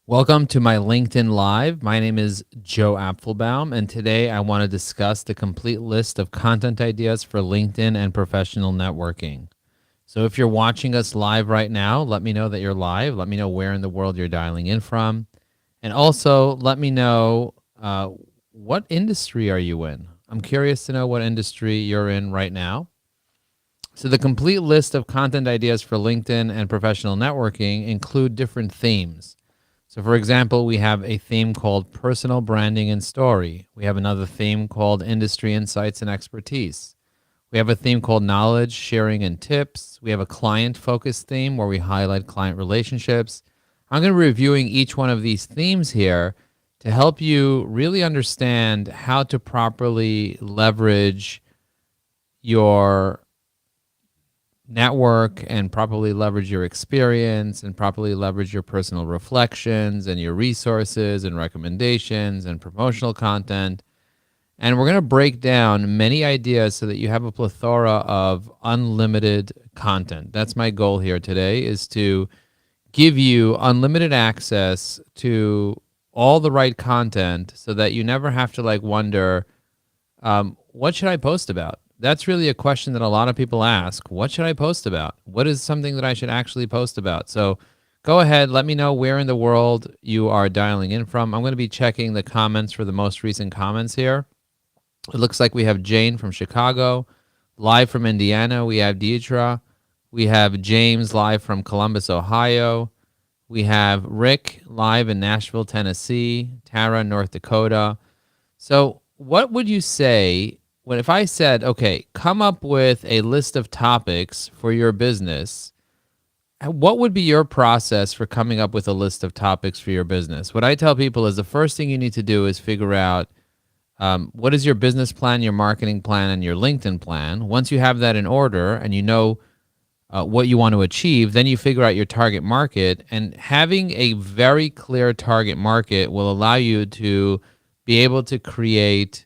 Welcome to my LinkedIn Live. My name is Joe Apfelbaum, and today I want to discuss the complete list of content ideas for LinkedIn and professional networking. So if you're watching us live right now, let me know that you're live. Let me know where in the world you're dialing in from. And also let me know what industry are you in? I'm curious to know what industry you're in right now. So the complete list of content ideas for LinkedIn and professional networking include different themes. So for example, we have a theme called personal branding and story. We have another theme called industry insights and expertise. We have a theme called knowledge, sharing, and tips. We have a client-focused theme where we highlight client relationships. I'm going to be reviewing each one of these themes here to help you really understand how to properly leverage your network and properly leverage your experience and properly leverage your personal reflections and your resources and recommendations and promotional content. And we're going to break down many ideas so that you have a plethora of unlimited content. That's my goal here today, is to give you unlimited access to all the right content so that you never have to wonder, what should I post about? That's really a question that a lot of people ask. What should I post about? What is something that I should actually post about? So go ahead, let me know where in the world you are dialing in from. I'm going to be checking the comments for the most recent comments here. It looks like we have Jane from Chicago, live from Indiana. We have Deidre. We have James live from Columbus, Ohio. We have Rick live in Nashville, Tennessee. Tara, North Dakota. So what would you say if I said, okay, come up with a list of topics for your business? What would be your process for coming up with a list of topics for your business? What I tell people is the first thing you need to do is figure out what is your business plan, your marketing plan, and your LinkedIn plan. Once you have that in order and you know what you want to achieve, then you figure out your target market. And having a very clear target market will allow you to be able to create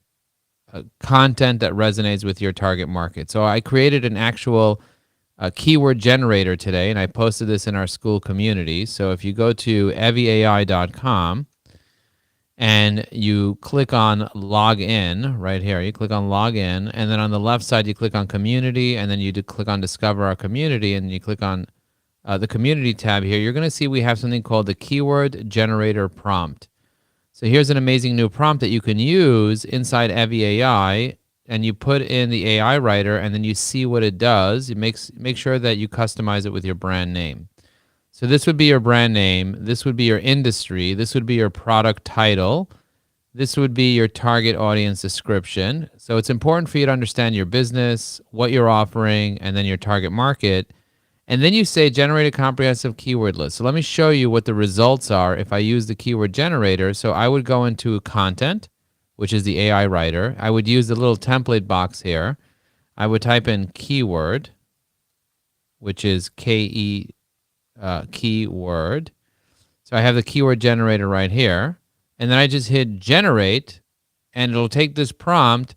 content that resonates with your target market. So I created an actual keyword generator today, and I posted this in our school community. So if you go to eviai.com and you click on log in right here, you click on log in, and then on the left side you click on community, and then you click on discover our community, and you click on the community tab here, you're going to see we have something called the keyword generator prompt. So here's an amazing new prompt that you can use inside EviAI, and you put in the AI writer, and then you see what it does. It make sure that you customize it with your brand name. So this would be your brand name. This would be your industry. This would be your product title. This would be your target audience description. So it's important for you to understand your business, what you're offering, and then your target market. And then you say generate a comprehensive keyword list. So let me show you what the results are if I use the keyword generator. So I would go into content, which is the AI writer. I would use the little template box here. I would type in keyword, which is keyword. So I have the keyword generator right here. And then I just hit generate, and it'll take this prompt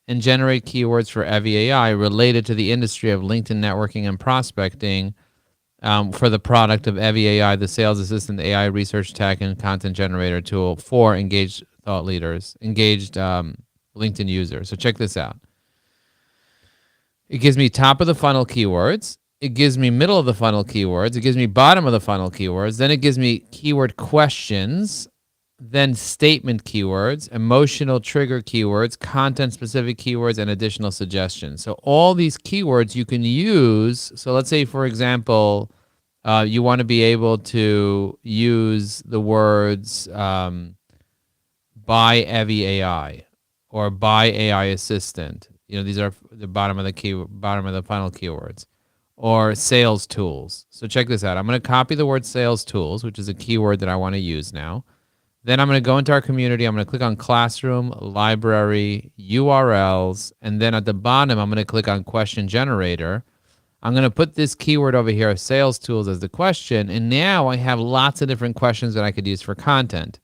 and generate keywords for EviAI related to the industry of LinkedIn networking and prospecting for the product of EviAI, the sales assistant, AI research tech, and content generator tool for engaged thought leaders, engaged LinkedIn users. So check this out. It gives me top of the funnel keywords. It gives me middle of the funnel keywords. It gives me bottom of the funnel keywords. Then it gives me keyword questions, then statement keywords, emotional trigger keywords, content-specific keywords, and additional suggestions. So all these keywords you can use. So let's say, for example, you want to be able to use the words buy EviAI or buy AI assistant. These are the bottom of the funnel keywords. Or sales tools. So check this out. I'm going to copy the word sales tools, which is a keyword that I want to use now. Then I'm going to go into our community. I'm going to click on classroom, library, URLs, and then at the bottom, I'm going to click on question generator. I'm going to put this keyword over here, sales tools, as the question, and now I have lots of different questions that I could use for content.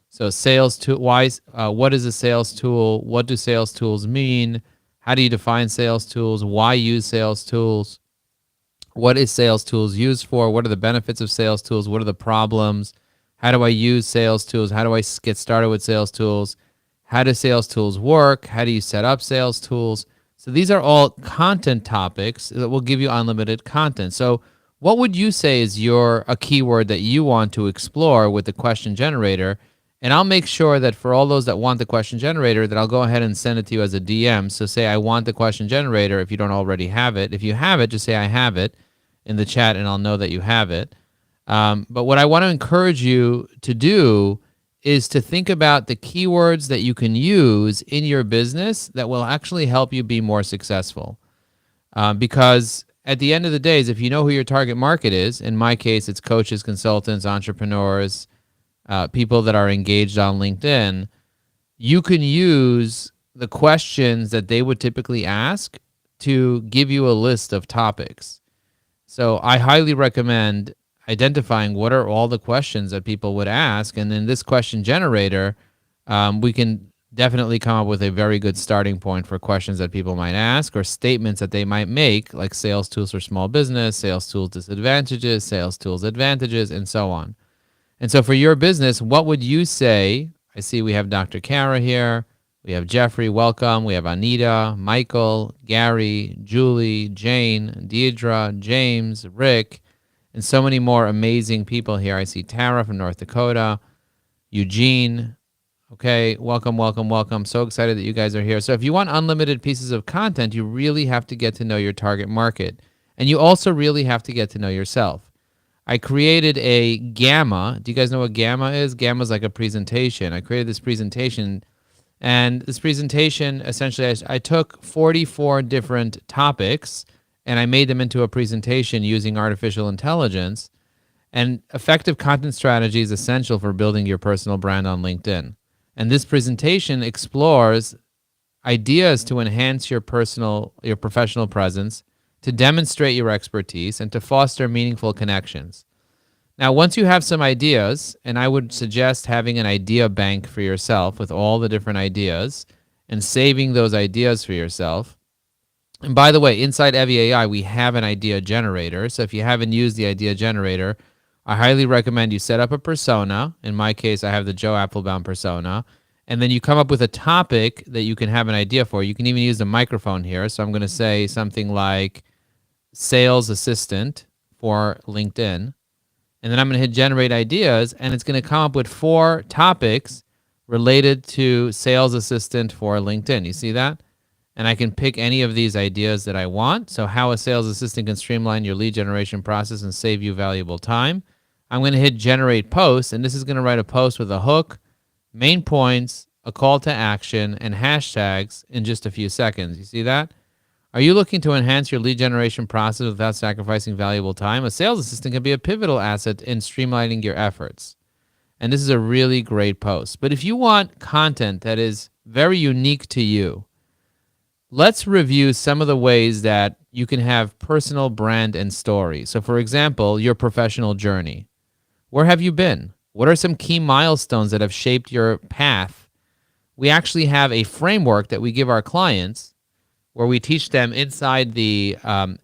So sales tool, what is a sales tool? What do sales tools mean? How do you define sales tools? Why use sales tools? What is sales tools used for? What are the benefits of sales tools? What are the problems? How do I use sales tools? How do I get started with sales tools? How do sales tools work? How do you set up sales tools? So these are all content topics that will give you unlimited content. So what would you say is a keyword that you want to explore with the question generator? And I'll make sure that for all those that want the question generator, that I'll go ahead and send it to you as a DM. So say I want the question generator if you don't already have it. If you have it, just say I have it in the chat and I'll know that you have it. But what I want to encourage you to do is to think about the keywords that you can use in your business that will actually help you be more successful. Because at the end of the day, if you know who your target market is, in my case, it's coaches, consultants, entrepreneurs, people that are engaged on LinkedIn, you can use the questions that they would typically ask to give you a list of topics. So I highly recommend identifying what are all the questions that people would ask. And in this question generator, we can definitely come up with a very good starting point for questions that people might ask or statements that they might make, like sales tools for small business, sales tools disadvantages, sales tools advantages, and so on. And so for your business, what would you say? I see we have Dr. Kara here. We have Jeffrey, welcome. We have Anita, Michael, Gary, Julie, Jane, Deidre, James, Rick, and so many more amazing people here. I see Tara from North Dakota, Eugene. Okay, welcome, welcome, welcome. So excited that you guys are here. So if you want unlimited pieces of content, you really have to get to know your target market. And you also really have to get to know yourself. I created a Gamma. Do you guys know what Gamma is? Gamma is like a presentation. I created this presentation. And this presentation, essentially, I took 44 different topics and I made them into a presentation using artificial intelligence. And effective content strategy is essential for building your personal brand on LinkedIn. And this presentation explores ideas to enhance your professional presence, to demonstrate your expertise, and to foster meaningful connections. Now, once you have some ideas, and I would suggest having an idea bank for yourself with all the different ideas and saving those ideas for yourself. And by the way, inside Evie AI, we have an idea generator. So if you haven't used the idea generator, I highly recommend you set up a persona. In my case, I have the Joe Apfelbaum persona. And then you come up with a topic that you can have an idea for. You can even use the microphone here. So I'm going to say something like sales assistant for LinkedIn. And then I'm going to hit generate ideas, and it's going to come up with 4 topics related to sales assistant for LinkedIn. You see that? And I can pick any of these ideas that I want. So how a sales assistant can streamline your lead generation process and save you valuable time. I'm going to hit generate post, and this is going to write a post with a hook, main points, a call to action, and hashtags in just a few seconds. You see that? Are you looking to enhance your lead generation process without sacrificing valuable time? A sales assistant can be a pivotal asset in streamlining your efforts. And this is a really great post. But if you want content that is very unique to you, let's review some of the ways that you can have personal brand and story. So for example, your professional journey. Where have you been? What are some key milestones that have shaped your path? We actually have a framework that we give our clients where we teach them inside the Evergreen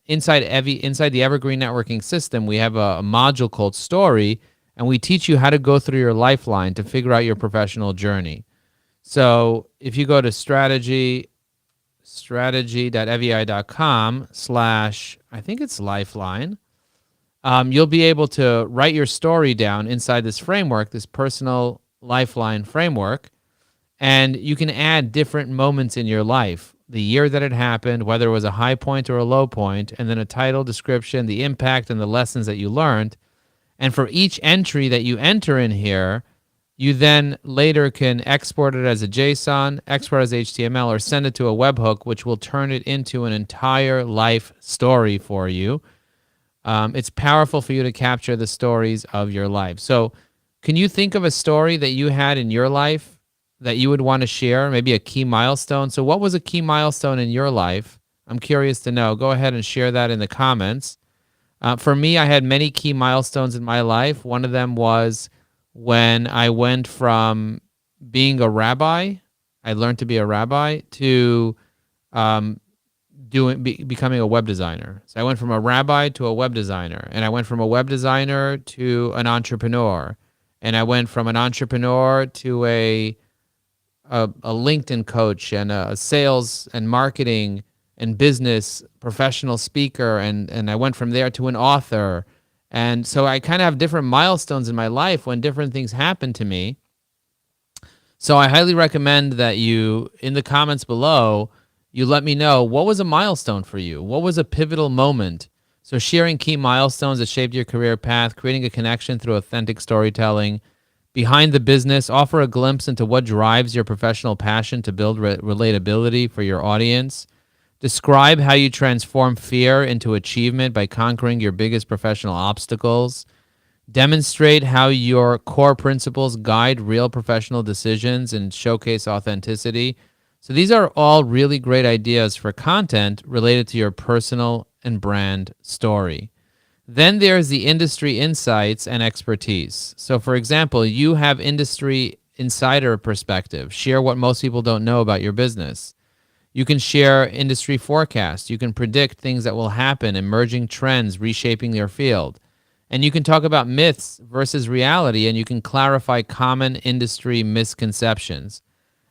Networking System. We have a module called Story, and we teach you how to go through your lifeline to figure out your professional journey. So if you go to strategy.evei.com / I think it's lifeline, you'll be able to write your story down inside this framework, this personal lifeline framework, and you can add different moments in your life, the year that it happened, whether it was a high point or a low point, and then a title, description, the impact, and the lessons that you learned. And for each entry that you enter in here, you then later can export it as a JSON, export as HTML, or send it to a webhook, which will turn it into an entire life story for you. It's powerful for you to capture the stories of your life. So can you think of a story that you had in your life that you would want to share, maybe a key milestone? So what was a key milestone in your life? I'm curious to know. Go ahead and share that in the comments. For me, I had many key milestones in my life. One of them was when I went from being a rabbi, I learned to be a rabbi, to becoming a web designer. So I went from a rabbi to a web designer, and I went from a web designer to an entrepreneur. And I went from an entrepreneur to a LinkedIn coach and a sales and marketing and business professional speaker. And I went from there to an author. And so I kind of have different milestones in my life when different things happen to me. So I highly recommend that you, in the comments below, you let me know what was a milestone for you? What was a pivotal moment? So sharing key milestones that shaped your career path, creating a connection through authentic storytelling. Behind the business, offer a glimpse into what drives your professional passion to build relatability for your audience. Describe how you transform fear into achievement by conquering your biggest professional obstacles. Demonstrate how your core principles guide real professional decisions and showcase authenticity. So these are all really great ideas for content related to your personal and brand story. Then there's the industry insights and expertise. So for example, you have industry insider perspective. Share what most people don't know about your business. You can share industry forecasts. You can predict things that will happen, emerging trends reshaping their field. And you can talk about myths versus reality, and you can clarify common industry misconceptions.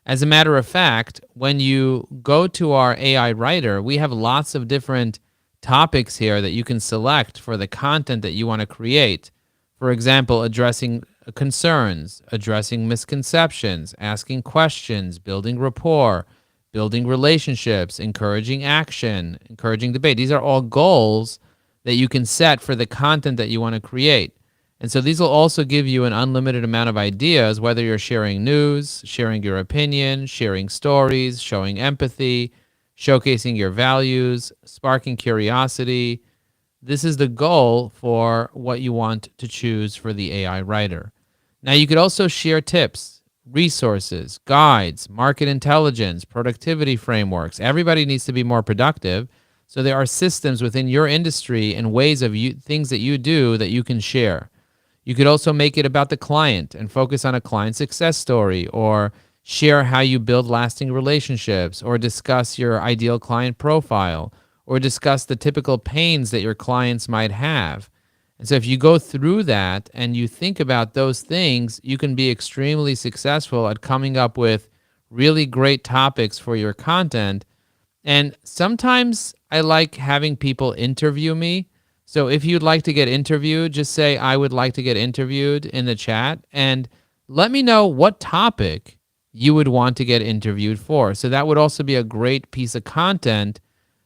As a matter of fact, when you go to our AI writer, we have lots of different topics here that you can select for the content that you want to create. For example, addressing concerns, addressing misconceptions, asking questions, building rapport, building relationships, encouraging action, encouraging debate. These are all goals that you can set for the content that you want to create. And so these will also give you an unlimited amount of ideas, whether you're sharing news, sharing your opinion, sharing stories, showing empathy, showcasing your values, sparking curiosity. This is the goal for what you want to choose for the AI writer. Now, you could also share tips, resources, guides, market intelligence, productivity frameworks. Everybody needs to be more productive. So there are systems within your industry and ways of things that you do that you can share. You could also make it about the client and focus on a client success story, or share how you build lasting relationships, or discuss your ideal client profile, or discuss the typical pains that your clients might have. And so if you go through that and you think about those things, you can be extremely successful at coming up with really great topics for your content. And sometimes I like having people interview me. So if you'd like to get interviewed, just say, I would like to get interviewed in the chat, and let me know what topic you would want to get interviewed for. So that would also be a great piece of content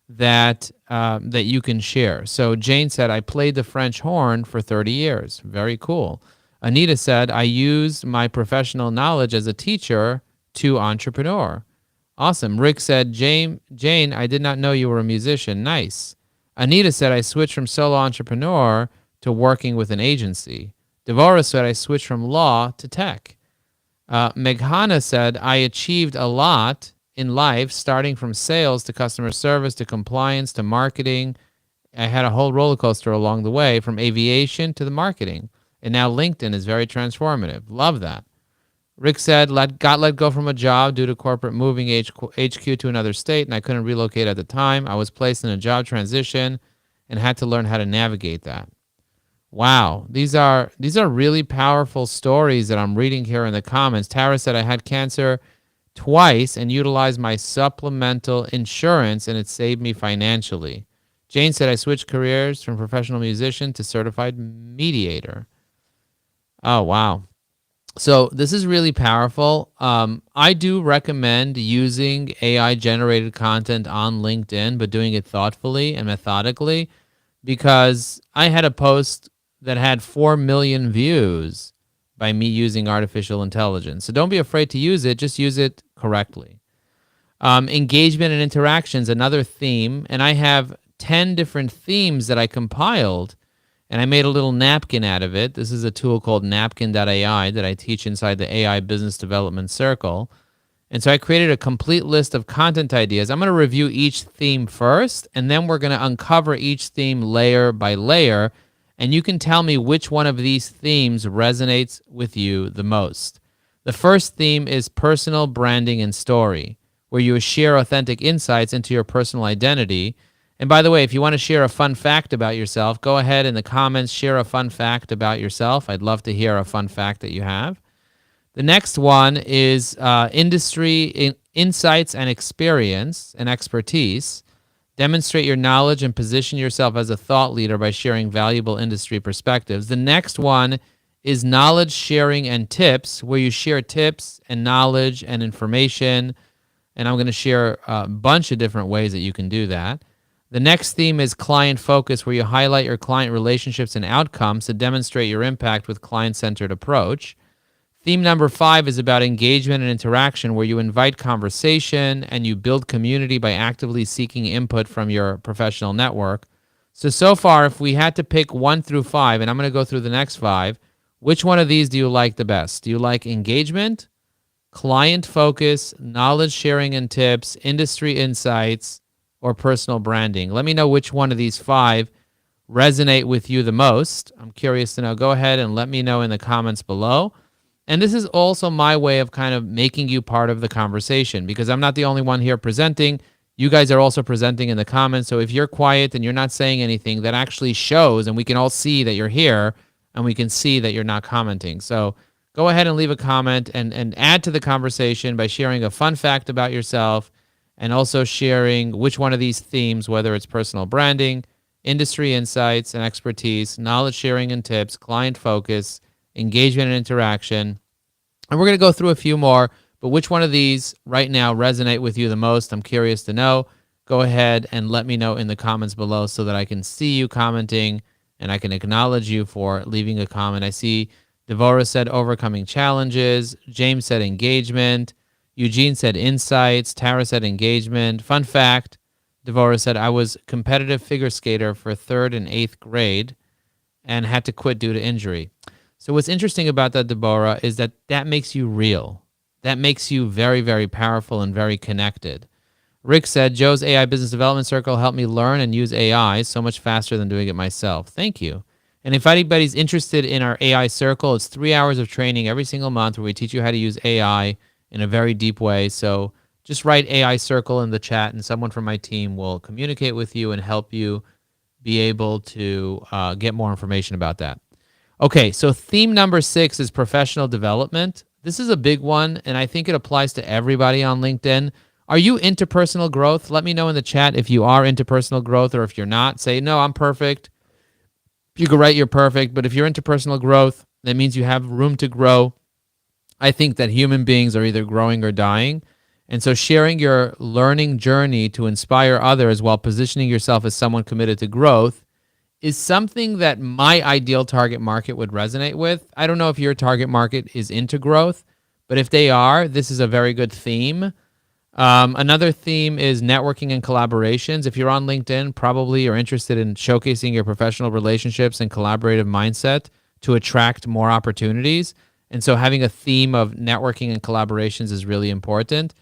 that that you can share. So Jane said, I played the French horn for 30 years. Very cool. Anita said, I used my professional knowledge as a teacher to entrepreneur. Awesome. Rick said, Jane, I did not know you were a musician. Nice. Anita said, I switched from solo entrepreneur to working with an agency. Devora said, I switched from law to tech. Meghana said, I achieved a lot in life, starting from sales to customer service to compliance to marketing. I had a whole roller coaster along the way, from aviation to the marketing. And now LinkedIn is very transformative. Love that. Rick said, got let go from a job due to corporate moving HQ to another state, and I couldn't relocate at the time. I was placed in a job transition and had to learn how to navigate that. Wow, these are really powerful stories that I'm reading here in the comments. Tara said, I had cancer twice and utilized my supplemental insurance, and it saved me financially. Jane said, I switched careers from professional musician to certified mediator. Oh, wow. So this is really powerful. I do recommend using AI-generated content on LinkedIn, but doing it thoughtfully and methodically, because I had a post that had 4 million views by me using artificial intelligence. So don't be afraid to use it. Just use it correctly. Engagement and interactions, another theme. And I have 10 different themes that I compiled, and I made a little napkin out of it. This is a tool called napkin.ai that I teach inside the AI Business Development Circle. And so I created a complete list of content ideas. I'm going to review each theme first, and then we're going to uncover each theme layer by layer. And you can tell me which one of these themes resonates with you the most. The first theme is personal branding and story, where you share authentic insights into your personal identity. And by the way, if you want to share a fun fact about yourself, go ahead in the comments, share a fun fact about yourself. I'd love to hear a fun fact that you have. The next one is industry insights and experience and expertise. Demonstrate your knowledge and position yourself as a thought leader by sharing valuable industry perspectives. The next one is knowledge sharing and tips, where you share tips and knowledge and information. And I'm going to share a bunch of different ways that you can do that. The next theme is client focus, where you highlight your client relationships and outcomes to demonstrate your impact with client-centered approach. Theme number 5 is about engagement and interaction, where you invite conversation and you build community by actively seeking input from your professional network. So far, if we had to pick 1 through 5, and I'm going to go through the next 5, which one of these do you like the best? Do you like engagement, client focus, knowledge sharing and tips, industry insights, or personal branding? Let me know which one of these 5 resonate with you the most. I'm curious to know. Go ahead and let me know in the comments below. And this is also my way of kind of making you part of the conversation, because I'm not the only one here presenting. You guys are also presenting in the comments. So if you're quiet and you're not saying anything, that actually shows, and we can all see that you're here, and we can see that you're not commenting. So go ahead and leave a comment and add to the conversation by sharing a fun fact about yourself, and also sharing which one of these themes, whether it's personal branding, industry insights and expertise, knowledge sharing and tips, client focus, engagement and interaction. And we're going to go through a few more, but which one of these right now resonate with you the most? I'm curious to know. Go ahead and let me know in the comments below so that I can see you commenting and I can acknowledge you for leaving a comment. I see Devora said overcoming challenges. James said engagement. Eugene said insights. Tara said engagement. Fun fact, Devora said, I was competitive figure skater for 3rd and 8th grade and had to quit due to injury. So what's interesting about that, Deborah, is that makes you real. That makes you very, very powerful and very connected. Rick said, Joe's AI Business Development Circle helped me learn and use AI so much faster than doing it myself. Thank you. And if anybody's interested in our AI Circle, it's 3 hours of training every single month where we teach you how to use AI in a very deep way. So just write AI Circle in the chat and someone from my team will communicate with you and help you be able to get more information about that. Okay, so theme number 6 is professional development. This is a big one, and I think it applies to everybody on LinkedIn. Are you into personal growth? Let me know in the chat if you are into personal growth, or if you're not. Say, no, I'm perfect. You can write you're perfect, but if you're into personal growth, that means you have room to grow. I think that human beings are either growing or dying. And so sharing your learning journey to inspire others while positioning yourself as someone committed to growth is something that my ideal target market would resonate with. I don't know if your target market is into growth, but if they are, this is a very good theme. Another theme is networking and collaborations. If you're on LinkedIn, probably you're interested in showcasing your professional relationships and collaborative mindset to attract more opportunities. And so having a theme of networking and collaborations is really important.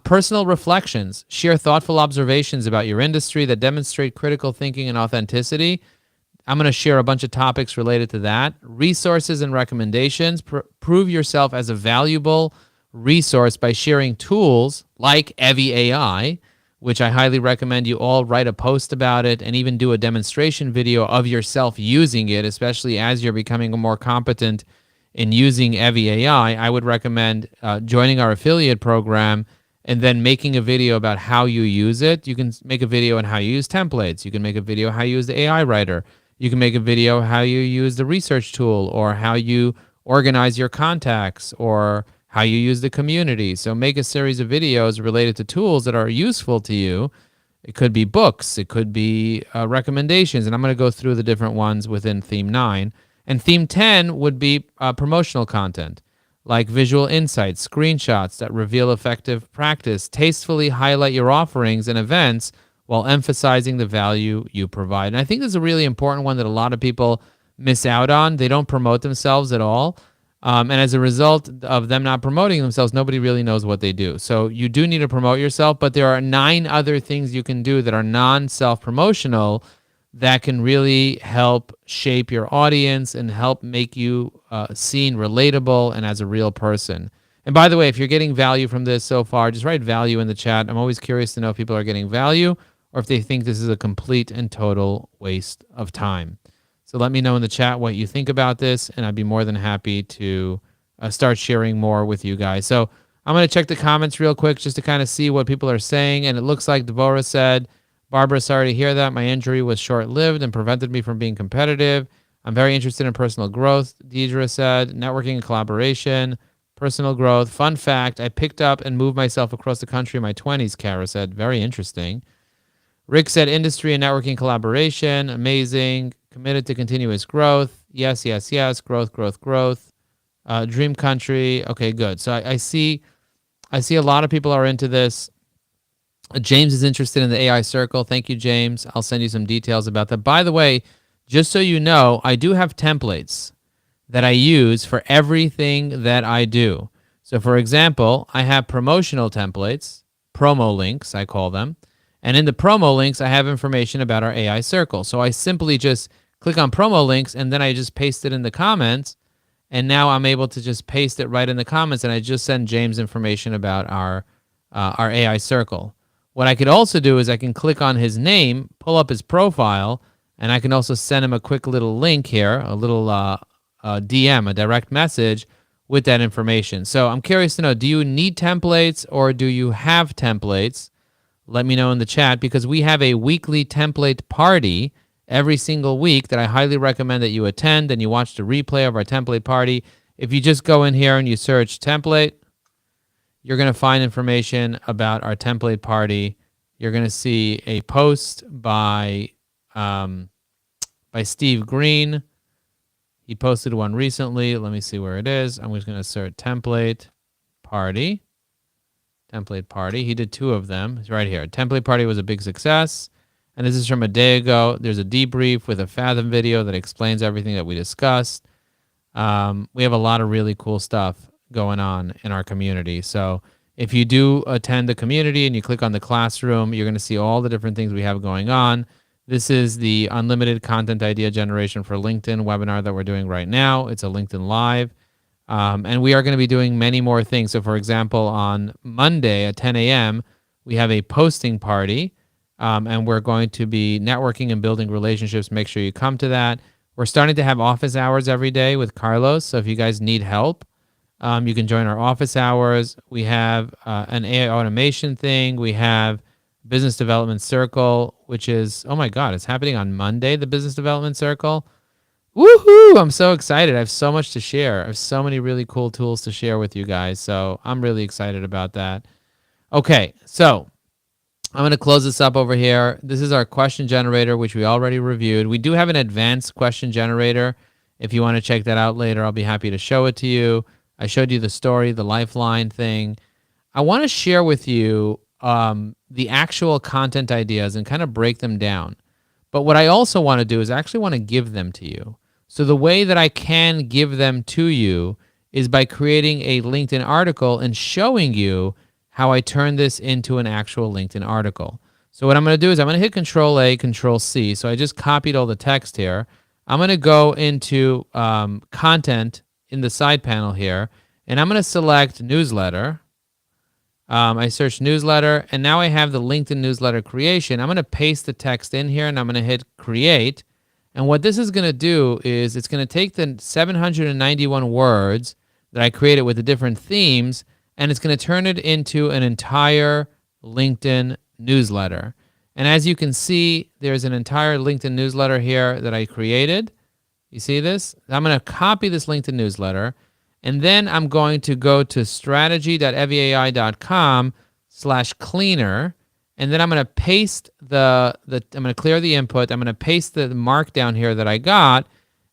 Personal reflections. Share thoughtful observations about your industry that demonstrate critical thinking and authenticity. I'm going to share a bunch of topics related to that. Resources and recommendations. Prove yourself as a valuable resource by sharing tools like Evie AI, which I highly recommend you all write a post about it and even do a demonstration video of yourself using it, especially as you're becoming more competent in using Evie AI. I would recommend joining our affiliate program and then making a video about how you use it. You can make a video on how you use templates. You can make a video how you use the AI writer. You can make a video how you use the research tool, or how you organize your contacts, or how you use the community. So make a series of videos related to tools that are useful to you. It could be books. It could be recommendations. And I'm going to go through the different ones within theme 9. And theme 10 would be promotional content, like visual insights, screenshots that reveal effective practice, tastefully highlight your offerings and events while emphasizing the value you provide. And I think this is a really important one that a lot of people miss out on. They don't promote themselves at all. And as a result of them not promoting themselves, nobody really knows what they do. So you do need to promote yourself, but there are 9 other things you can do that are non-self-promotional that can really help shape your audience and help make you seen, relatable, and as a real person. And by the way, if you're getting value from this so far, just write value in the chat. I'm always curious to know if people are getting value or if they think this is a complete and total waste of time. So let me know in the chat what you think about this, and I'd be more than happy to start sharing more with you guys. So I'm going to check the comments real quick just to kind of see what people are saying. And it looks like Deborah said, Barbara, sorry to hear that. My injury was short-lived and prevented me from being competitive. I'm very interested in personal growth. Deidre said, networking and collaboration, personal growth. Fun fact, I picked up and moved myself across the country in my 20s, Kara said. Very interesting. Rick said, industry and networking collaboration. Amazing. Committed to continuous growth. Yes, yes, yes. Growth, growth, growth. Dream country. Okay, good. So I see a lot of people are into this. James is interested in the AI circle. Thank you, James. I'll send you some details about that. By the way, just so you know, I do have templates that I use for everything that I do. So for example, I have promotional templates, promo links, I call them. And in the promo links, I have information about our AI circle. So I simply just click on promo links and then I just paste it in the comments. And now I'm able to just paste it right in the comments and I just send James information about our AI circle. What I could also do is I can click on his name, pull up his profile, and I can also send him a quick little link here, a little DM, a direct message with that information. So I'm curious to know, do you need templates or do you have templates? Let me know in the chat because we have a weekly template party every single week that I highly recommend that you attend and you watch the replay of our template party. If you just go in here and you search template, you're going to find information about our template party. You're going to see a post by Steve Green. He posted one recently. Let me see where it is. I'm just going to search template party. Template party. He did 2 of them. It's right here. Template party was a big success. And this is from a day ago. There's a debrief with a Fathom video that explains everything that we discussed. We have a lot of really cool stuff going on in our community. So if you do attend the community and you click on the classroom, you're going to see all the different things we have going on. This is the unlimited content idea generation for LinkedIn webinar that we're doing right now. It's a LinkedIn Live. And we are going to be doing many more things. So for example, on Monday at 10 a.m., we have a posting party. And we're going to be networking and building relationships. Make sure you come to that. We're starting to have office hours every day with Carlos. So if you guys need help, you can join our office hours. We have an AI automation thing. We have business development circle, which is, oh my God, it's happening on Monday, the business development circle. Woohoo! I'm so excited. I have so much to share. I have so many really cool tools to share with you guys. So I'm really excited about that. Okay, so I'm going to close this up over here. This is our question generator, which we already reviewed. We do have an advanced question generator. If you want to check that out later, I'll be happy to show it to you. I showed you the story, the lifeline thing. I want to share with you the actual content ideas and kind of break them down. But what I also want to do is I actually want to give them to you. So the way that I can give them to you is by creating a LinkedIn article and showing you how I turn this into an actual LinkedIn article. So what I'm going to do is I'm going to hit Control A, Control C. So I just copied all the text here. I'm going to go into content in the side panel here, and I'm going to select newsletter. I search newsletter, and now I have the LinkedIn newsletter creation. I'm going to paste the text in here, and I'm going to hit create. And what this is going to do is it's going to take the 791 words that I created with the different themes, and it's going to turn it into an entire LinkedIn newsletter. And as you can see, there's an entire LinkedIn newsletter here that I created. You see this? I'm going to copy this LinkedIn newsletter, and then I'm going to go to strategy.evai.com/cleaner, and then I'm going to paste I'm going to clear the input. I'm going to paste the markdown here that I got,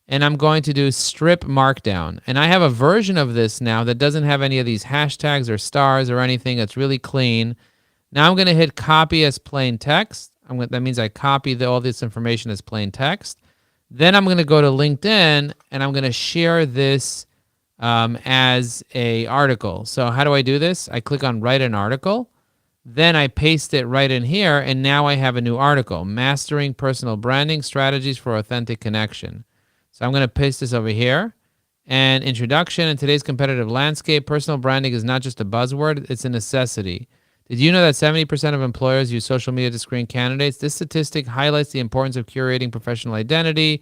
and I'm going to do strip markdown. And I have a version of this now that doesn't have any of these hashtags or stars or anything. It's really clean. Now I'm going to hit copy as plain text. That means I copy all this information as plain text. Then I'm going to go to LinkedIn, and I'm going to share this as a article. So how do I do this? I click on write an article. Then I paste it right in here, and now I have a new article, Mastering Personal Branding Strategies for Authentic Connection. So I'm going to paste this over here. And introduction: in today's competitive landscape, personal branding is not just a buzzword, it's a necessity. Did you know that 70% of employers use social media to screen candidates? This statistic highlights the importance of curating professional identity.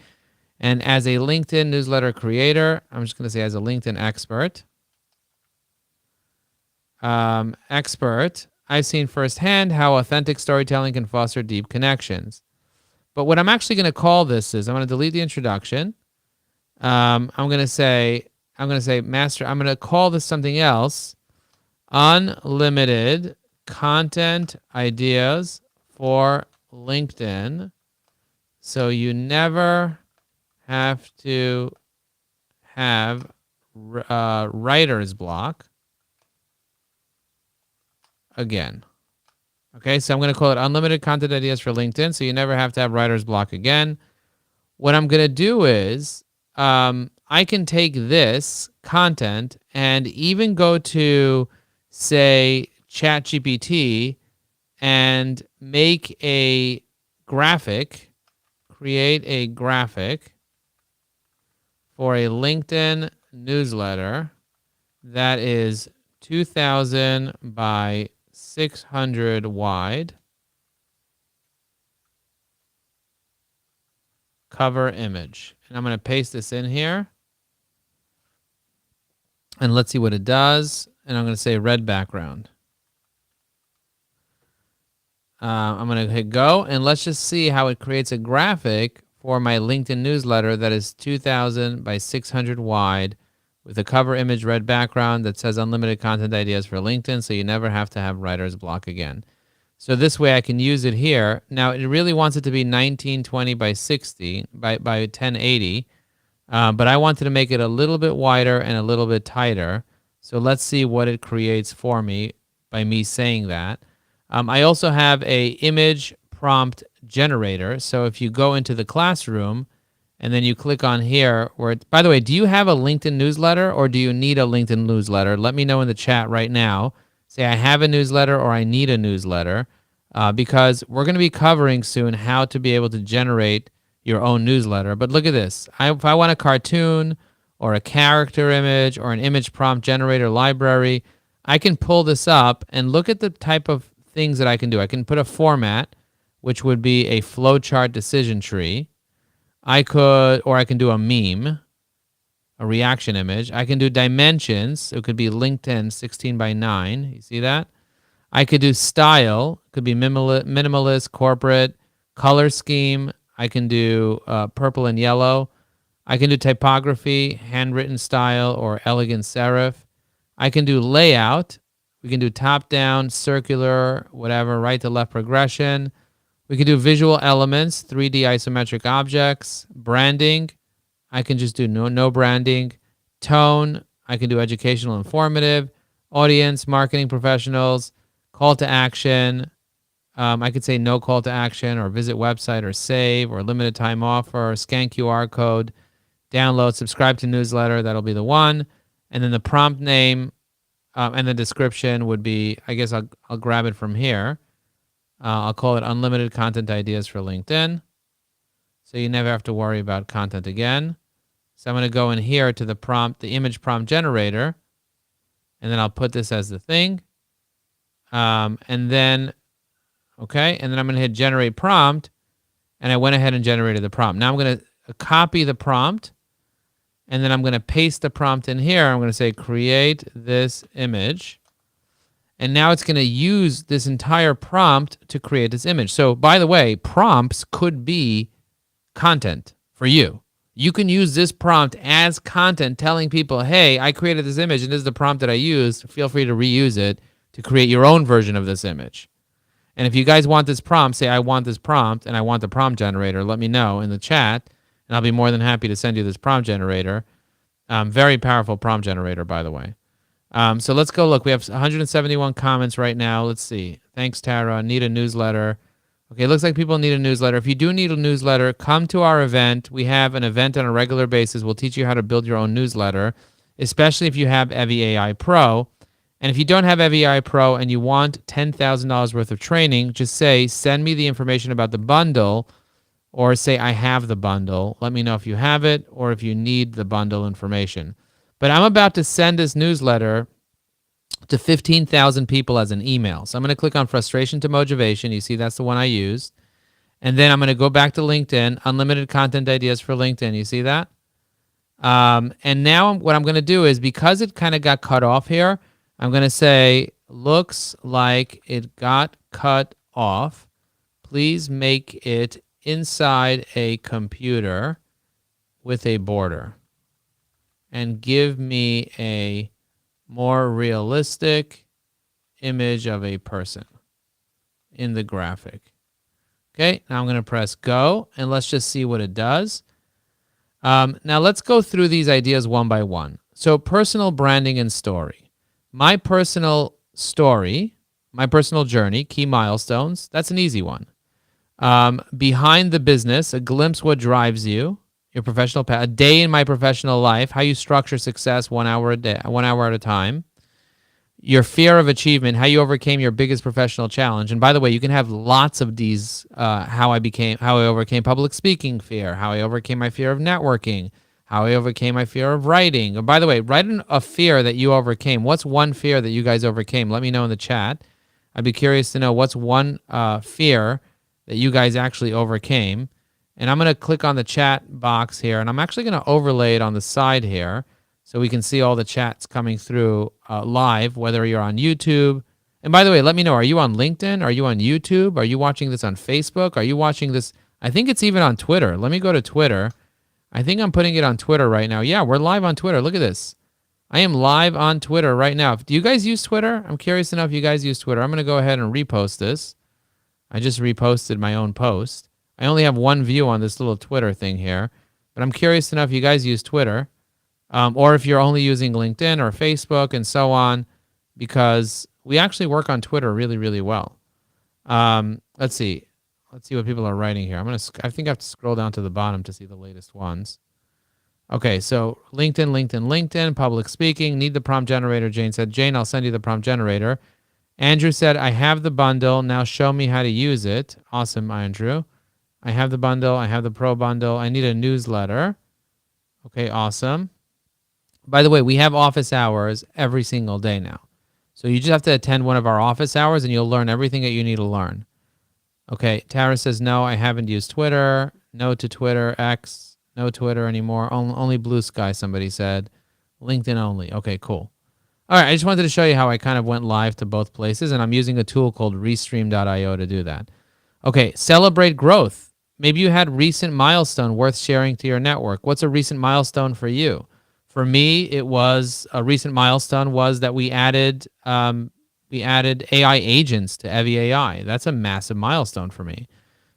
And as a LinkedIn newsletter creator, I'm just going to say as a LinkedIn expert, I've seen firsthand how authentic storytelling can foster deep connections. But what I'm actually going to call this is I'm going to delete the introduction. I'm going to say master. I'm going to call this something else. Unlimited content ideas for LinkedIn. So you never have to have writer's block again. Okay, so I'm going to call it unlimited content ideas for LinkedIn. So you never have to have writer's block again. What I'm going to do is I can take this content and even go to, say, ChatGPT and make a graphic, create a graphic for a LinkedIn newsletter that is 2,000 by 600 wide. Cover image. And I'm going to paste this in here. And let's see what it does. And I'm going to say red background. I'm going to hit go. And let's just see how it creates a graphic for my LinkedIn newsletter that is 2,000 by 600 wide with a cover image red background that says unlimited content ideas for LinkedIn, so you never have to have writer's block again. So this way I can use it here. Now it really wants it to be 1920 by 60 by 1080, but I wanted to make it a little bit wider and a little bit tighter. So let's see what it creates for me by me saying that. I also have a image prompt generator. So if you go into the classroom and then you click on here, by the way, do you have a LinkedIn newsletter or do you need a LinkedIn newsletter? Let me know in the chat right now. Say I have a newsletter or I need a newsletter, because we're going to be covering soon how to be able to generate your own newsletter. But look at this. If I want a cartoon or a character image or an image prompt generator library, I can pull this up and look at the type of things that I can do. I can put a format, which would be a flowchart decision tree. I can do a meme, a reaction image. I can do dimensions. It could be LinkedIn 16 by 9. You see that? I could do style. It could be minimalist, corporate, color scheme. I can do purple and yellow. I can do typography, handwritten style, or elegant serif. I can do layout. We can do top down, circular, whatever, right to left progression. We can do visual elements, 3D isometric objects, branding. I can just do no branding. Tone, I can do educational, informative. Audience, marketing professionals. Call to action. I could say no call to action or visit website or save or limited time offer, scan QR code, download, subscribe to newsletter. That'll be the one. And then the prompt name and the description would be, I guess I'll grab it from here. I'll call it unlimited content ideas for LinkedIn. So you never have to worry about content again. So I'm going to go in here to the prompt, the image prompt generator, and then I'll put this as the thing. And then I'm going to hit generate prompt, and I went ahead and generated the prompt. Now I'm going to copy the prompt, and then I'm going to paste the prompt in here. I'm going to say create this image. And now it's going to use this entire prompt to create this image. So, by the way, prompts could be content for you. You can use this prompt as content telling people, hey, I created this image and this is the prompt that I used. Feel free to reuse it to create your own version of this image. And if you guys want this prompt, say I want this prompt and I want the prompt generator, let me know in the chat and I'll be more than happy to send you this prompt generator. Very powerful prompt generator, by the way. So let's go look. We have 171 comments right now. Let's see. Thanks, Tara. Need a newsletter. Okay, it looks like people need a newsletter. If you do need a newsletter, come to our event. We have an event on a regular basis. We'll teach you how to build your own newsletter, especially if you have Evi AI Pro. And if you don't have Evi AI Pro and you want $10,000 worth of training, just say, send me the information about the bundle, or say, I have the bundle. Let me know if you have it or if you need the bundle information. But I'm about to send this newsletter to 15,000 people as an email. So I'm going to click on frustration to motivation. You see, that's the one I used. And then I'm going to go back to LinkedIn, unlimited content ideas for LinkedIn. You see that? And now what I'm going to do is, because it kind of got cut off here, I'm going to say, looks like it got cut off. Please make it inside a computer with a border and give me a more realistic image of a person in the graphic. Okay, now I'm going to press go, and let's just see what it does. Now let's go through these ideas one by one. So personal branding and story. My personal story, my personal journey, key milestones, that's an easy one. Behind the business, a glimpse what drives you, your professional path, a day in my professional life, how you structure success 1 hour a day, 1 hour at a time. Your fear of achievement, how you overcame your biggest professional challenge. And by the way, you can have lots of these, how I overcame public speaking fear, how I overcame my fear of networking, how I overcame my fear of writing. And by the way, write a fear that you overcame. What's one fear that you guys overcame? Let me know in the chat. I'd be curious to know what's one fear that you guys actually overcame. And I'm going to click on the chat box here, and I'm actually going to overlay it on the side here so we can see all the chats coming through live, whether you're on YouTube. And by the way, let me know, are you on LinkedIn? Are you on YouTube? Are you watching this on Facebook? Are you watching this? I think it's even on Twitter. Let me go to Twitter. I think I'm putting it on Twitter right now. Yeah, we're live on Twitter. Look at this. I am live on Twitter right now. Do you guys use Twitter? I'm curious to know if you guys use Twitter. I'm going to go ahead and repost this. I just reposted my own post. I only have one view on this little Twitter thing here, but I'm curious to know if you guys use Twitter, or if you're only using LinkedIn or Facebook and so on, because we actually work on Twitter really, really well. Let's see what people are writing here. I think I have to scroll down to the bottom to see the latest ones. Okay, so LinkedIn, public speaking, need the prompt generator. Jane said, Jane, I'll send you the prompt generator. Andrew said, I have the bundle. Now show me how to use it. Awesome, Andrew. I have the bundle. I have the pro bundle. I need a newsletter. Okay, awesome. By the way, we have office hours every single day now. So you just have to attend one of our office hours and you'll learn everything that you need to learn. Okay, Tara says, no, I haven't used Twitter. No to Twitter, X. No Twitter anymore. Only Blue Sky, somebody said. LinkedIn only. Okay, cool. All right, I just wanted to show you how I kind of went live to both places, and I'm using a tool called Restream.io to do that. Okay, celebrate growth. Maybe you had recent milestone worth sharing to your network. What's a recent milestone for you? For me, it was a recent milestone was that we added AI agents to Evie AI. That's a massive milestone for me.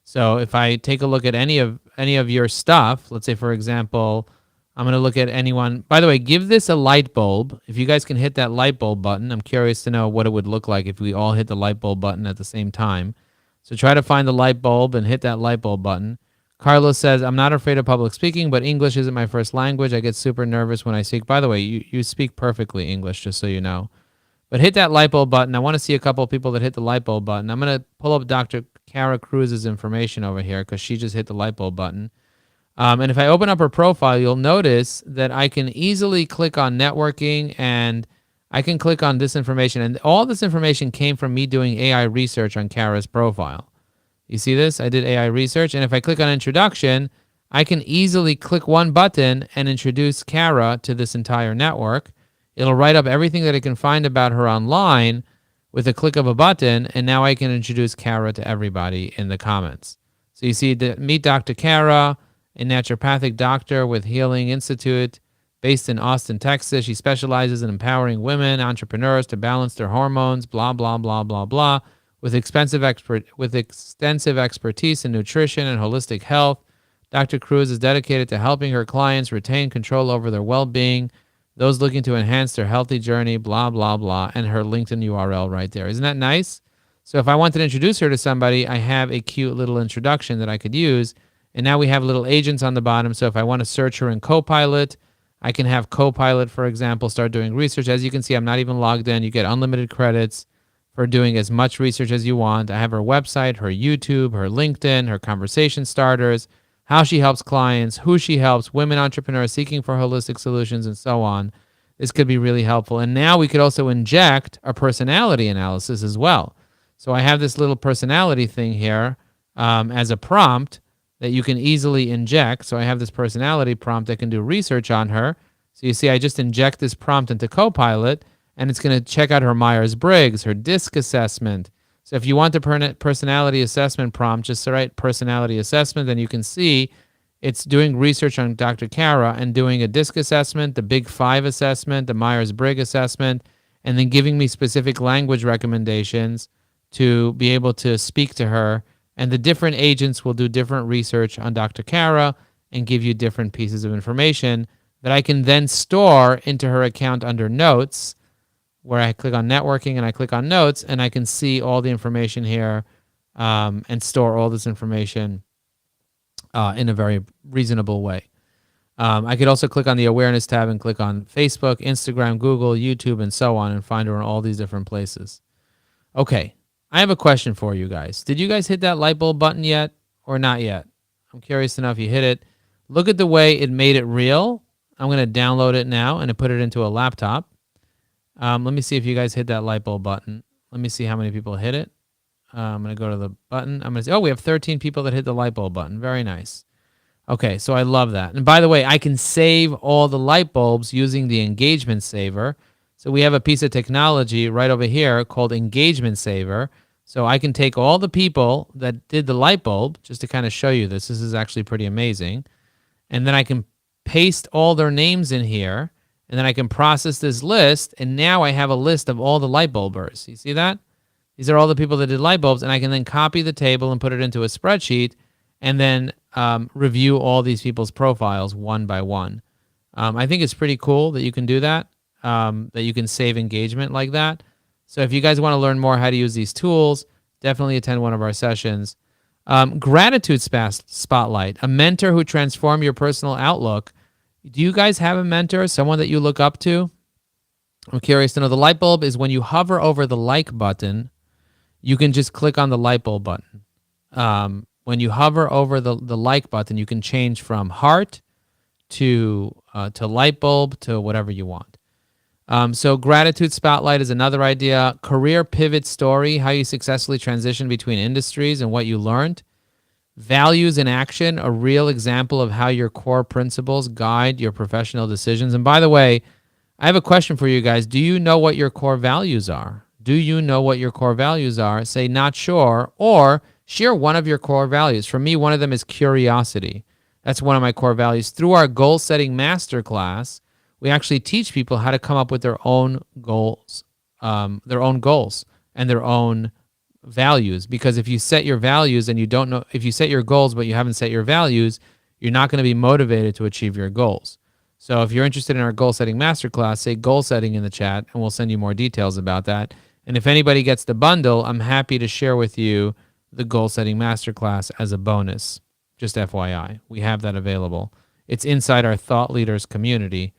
So if I take a look at any of your stuff, let's say for example, I'm going to look at anyone. By the way, give this a light bulb. If you guys can hit that light bulb button, I'm curious to know what it would look like if we all hit the light bulb button at the same time. So try to find the light bulb and hit that light bulb button. Carlos says, I'm not afraid of public speaking, but English isn't my first language. I get super nervous when I speak. By the way, you speak perfectly English, just so you know. But hit that light bulb button. I want to see a couple of people that hit the light bulb button. I'm going to pull up Dr. Kara Cruz's information over here because she just hit the light bulb button. And if I open up her profile, you'll notice that I can easily click on networking and I can click on this information. And all this information came from me doing AI research on Kara's profile. You see this? I did AI research. And if I click on introduction, I can easily click one button and introduce Kara to this entire network. It'll write up everything that I can find about her online with a click of a button. And now I can introduce Kara to everybody in the comments. So you see, meet Dr. Kara, a naturopathic doctor with Healing Institute based in Austin, Texas. She specializes in empowering women, entrepreneurs to balance their hormones, blah, blah, blah, blah, blah, with extensive expertise in nutrition and holistic health. Dr. Cruz is dedicated to helping her clients retain control over their well-being, those looking to enhance their healthy journey, blah, blah, blah, and her LinkedIn URL right there. Isn't that nice? So if I wanted to introduce her to somebody, I have a cute little introduction that I could use. And now we have little agents on the bottom. So if I want to search her in Copilot, I can have Copilot, for example, start doing research. As you can see, I'm not even logged in. You get unlimited credits for doing as much research as you want. I have her website, her YouTube, her LinkedIn, her conversation starters, how she helps clients, who she helps, women entrepreneurs seeking for holistic solutions, and so on. this could be really helpful. And now we could also inject a personality analysis as well. So I have this little personality thing here as a prompt that you can easily inject. So I have this personality prompt that can do research on her. So you see, I just inject this prompt into Copilot, and it's going to check out her Myers-Briggs, her DISC assessment. So if you want the personality assessment prompt, just write personality assessment, then you can see it's doing research on Dr. Kara and doing a DISC assessment, the Big Five assessment, the Myers-Briggs assessment, and then giving me specific language recommendations to be able to speak to her. And the different agents will do different research on Dr. Kara and give you different pieces of information that I can then store into her account under Notes, where I click on Networking and I click on Notes, and I can see all the information here and store all this information in a very reasonable way. I could also click on the Awareness tab and click on Facebook, Instagram, Google, YouTube, and so on, and find her in all these different places. Okay, I have a question for you guys. Did you guys hit that light bulb button yet or not yet? I'm curious to know if you hit it. Look at the way it made it real. I'm going to download it now and put it into a laptop. Let me see if you guys hit that light bulb button. Let me see how many people hit it. I'm going to go to the button. I'm going to say, oh, we have 13 people that hit the light bulb button. Very nice. Okay, so I love that. And by the way, I can save all the light bulbs using the engagement saver. So we have a piece of technology right over here called Engagement Saver. So I can take all the people that did the light bulb, just to kind of show you this. This is actually pretty amazing. And then I can paste all their names in here, and then I can process this list, and now I have a list of all the light bulbers. You see that? These are all the people that did light bulbs, and I can then copy the table and put it into a spreadsheet, and then review all these people's profiles one by one. I think it's pretty cool that you can do that. That you can save engagement like that. So if you guys want to learn more how to use these tools, definitely attend one of our sessions. Gratitude Spotlight, a mentor who transformed your personal outlook. Do you guys have a mentor, someone that you look up to? I'm curious to know. The light bulb is when you hover over the like button, you can just click on the light bulb button. When you hover over the like button, you can change from heart to light bulb to whatever you want. So Gratitude Spotlight is another idea. Career Pivot Story, how you successfully transition between industries and what you learned. Values in Action, a real example of how your core principles guide your professional decisions. And by the way, I have a question for you guys. Do you know what your core values are? Do you know what your core values are? Say not sure, or share one of your core values. For me, one of them is curiosity. That's one of my core values. Through our goal setting masterclass, we actually teach people how to come up with their own goals and their own values. Because if you set your values and you don't know, if you set your goals but you haven't set your values, you're not going to be motivated to achieve your goals. So if you're interested in our goal setting masterclass, say goal setting in the chat, and we'll send you more details about that. And if anybody gets the bundle, I'm happy to share with you the goal setting masterclass as a bonus. Just FYI, we have that available. It's inside our Thought Leaders community.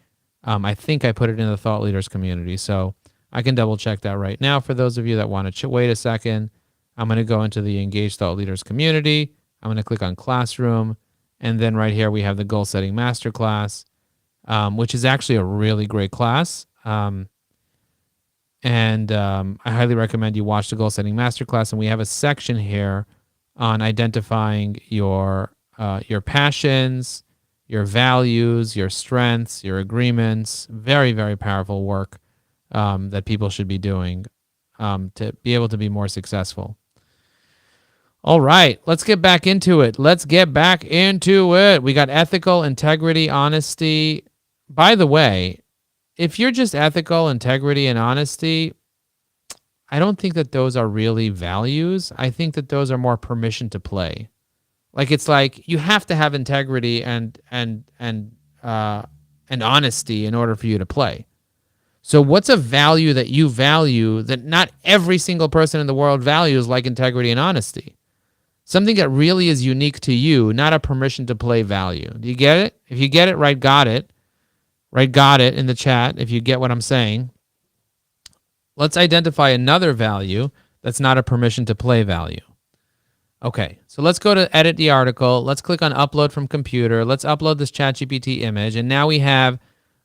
I think I put it in the Thought Leaders community, so I can double check that right now. For those of you that want to wait a second, I'm going to go into the Engaged Thought Leaders community. I'm going to click on Classroom, and then right here we have the Goal Setting Masterclass, which is actually a really great class. I highly recommend you watch the Goal Setting Masterclass, and we have a section here on identifying your passions, your values, your strengths, your agreements. Very, very powerful work that people should be doing to be able to be more successful. All right, let's get back into it. We got ethical, integrity, honesty. By the way, if you're just ethical, integrity, and honesty, I don't think that those are really values. I think that those are more permission to play. Like, it's like you have to have integrity and honesty in order for you to play. So what's a value that you value that not every single person in the world values, like integrity and honesty? Something that really is unique to you, not a permission to play value. Do you get it? If you get it, write got it. Write got it in the chat if you get what I'm saying. Let's identify another value that's not a permission to play value. Okay, so let's go to edit the article. Let's click on upload from computer. Let's upload this ChatGPT image. And now we have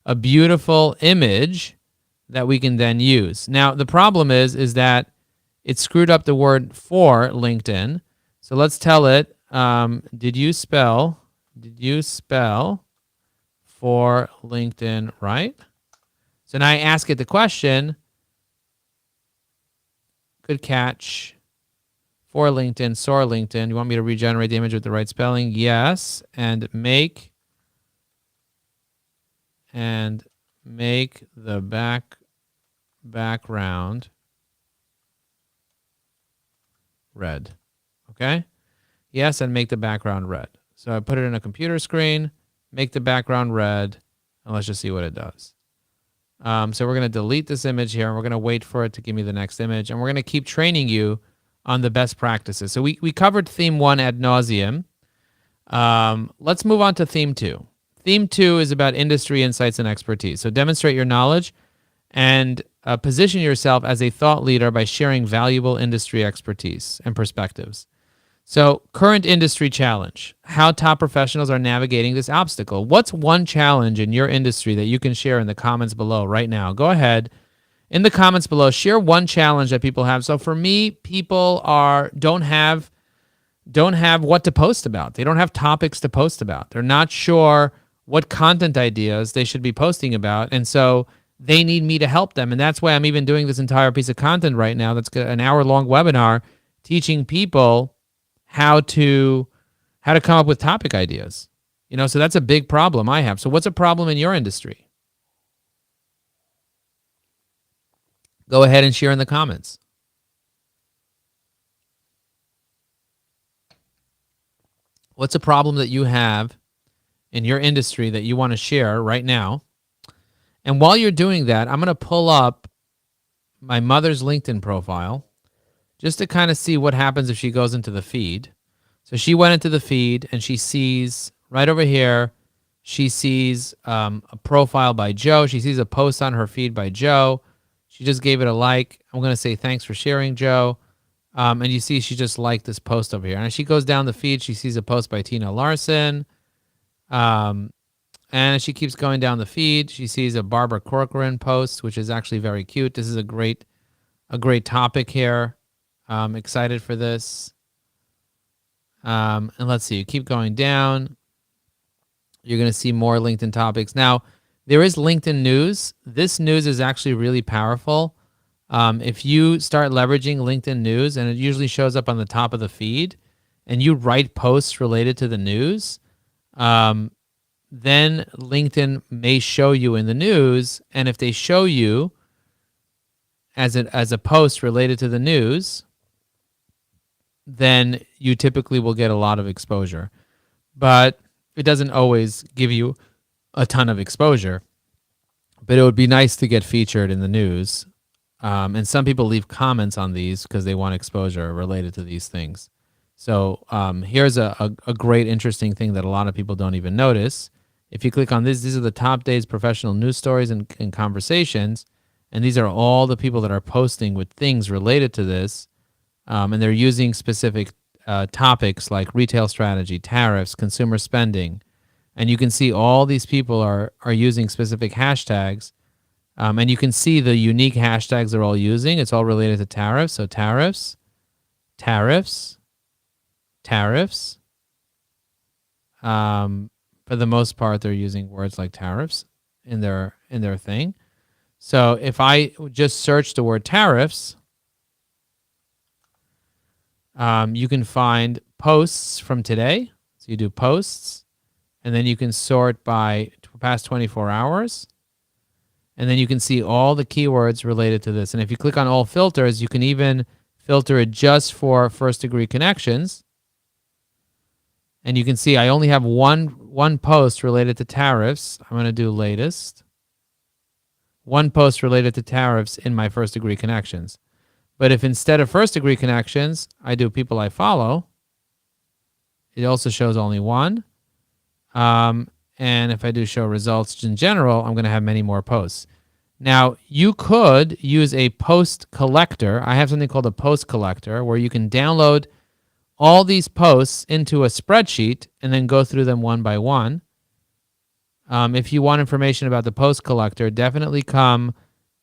a beautiful image that we can then use. Now, the problem is that it screwed up the word for LinkedIn. So let's tell it, did you spell for LinkedIn right? So now I ask it the question, good catch, for LinkedIn, SOAR LinkedIn. You want me to regenerate the image with the right spelling? Yes. And make the background red. Okay? Yes, and make the background red. So I put it in a computer screen, make the background red, and let's just see what it does. So we're going to delete this image here, and we're going to wait for it to give me the next image, and we're going to keep training you on the best practices. So we covered theme 1 ad nauseum. Let's move on to theme 2. Theme 2 is about industry insights and expertise. So demonstrate your knowledge and position yourself as a thought leader by sharing valuable industry expertise and perspectives. So current industry challenge, how top professionals are navigating this obstacle. What's one challenge in your industry that you can share in the comments below right now? Go ahead. In the comments below, share one challenge that people have. So for me, people don't have what to post about. They don't have topics to post about. They're not sure what content ideas they should be posting about. And so they need me to help them. And that's why I'm even doing this entire piece of content right now. That's an hour-long webinar teaching people how to come up with topic ideas. So that's a big problem I have. So what's a problem in your industry? Go ahead and share in the comments. What's a problem that you have in your industry that you want to share right now? And while you're doing that, I'm going to pull up my mother's LinkedIn profile just to kind of see what happens if she goes into the feed. So she went into the feed and she sees right over here, she sees a profile by Joe. She sees a post on her feed by Joe. She just gave it a like. I'm going to say thanks for sharing, Joe. And you see she just liked this post over here. And as she goes down the feed, she sees a post by Tina Larson. And she keeps going down the feed. She sees a Barbara Corcoran post, which is actually very cute. This is a great topic here. I'm excited for this. And let's see, you keep going down. You're going to see more LinkedIn topics. Now, there is LinkedIn news. This news is actually really powerful. If you start leveraging LinkedIn news, and it usually shows up on the top of the feed, and you write posts related to the news, then LinkedIn may show you in the news. And if they show you as a post related to the news, then you typically will get a lot of exposure. But it doesn't always give you a ton of exposure. But it would be nice to get featured in the news. And some people leave comments on these because they want exposure related to these things. So here's a great, interesting thing that a lot of people don't even notice. If you click on this, these are the top days professional news stories and conversations. And these are all the people that are posting with things related to this. And they're using specific topics like retail strategy, tariffs, consumer spending. And you can see all these people are using specific hashtags. And you can see the unique hashtags they're all using. It's all related to tariffs. So tariffs, tariffs, tariffs. For the most part, they're using words like tariffs in their thing. So if I just search the word tariffs, you can find posts from today. So you do posts, and then you can sort by past 24 hours. And then you can see all the keywords related to this. And if you click on all filters, you can even filter it just for first-degree connections. And you can see I only have one post related to tariffs. I'm going to do latest. One post related to tariffs in my first-degree connections. But if instead of first-degree connections, I do people I follow, it also shows only one. And if I do show results in general, I'm going to have many more posts. Now, you could use a post collector. I have something called a post collector where you can download all these posts into a spreadsheet and then go through them one by one. If you want information about the post collector, definitely come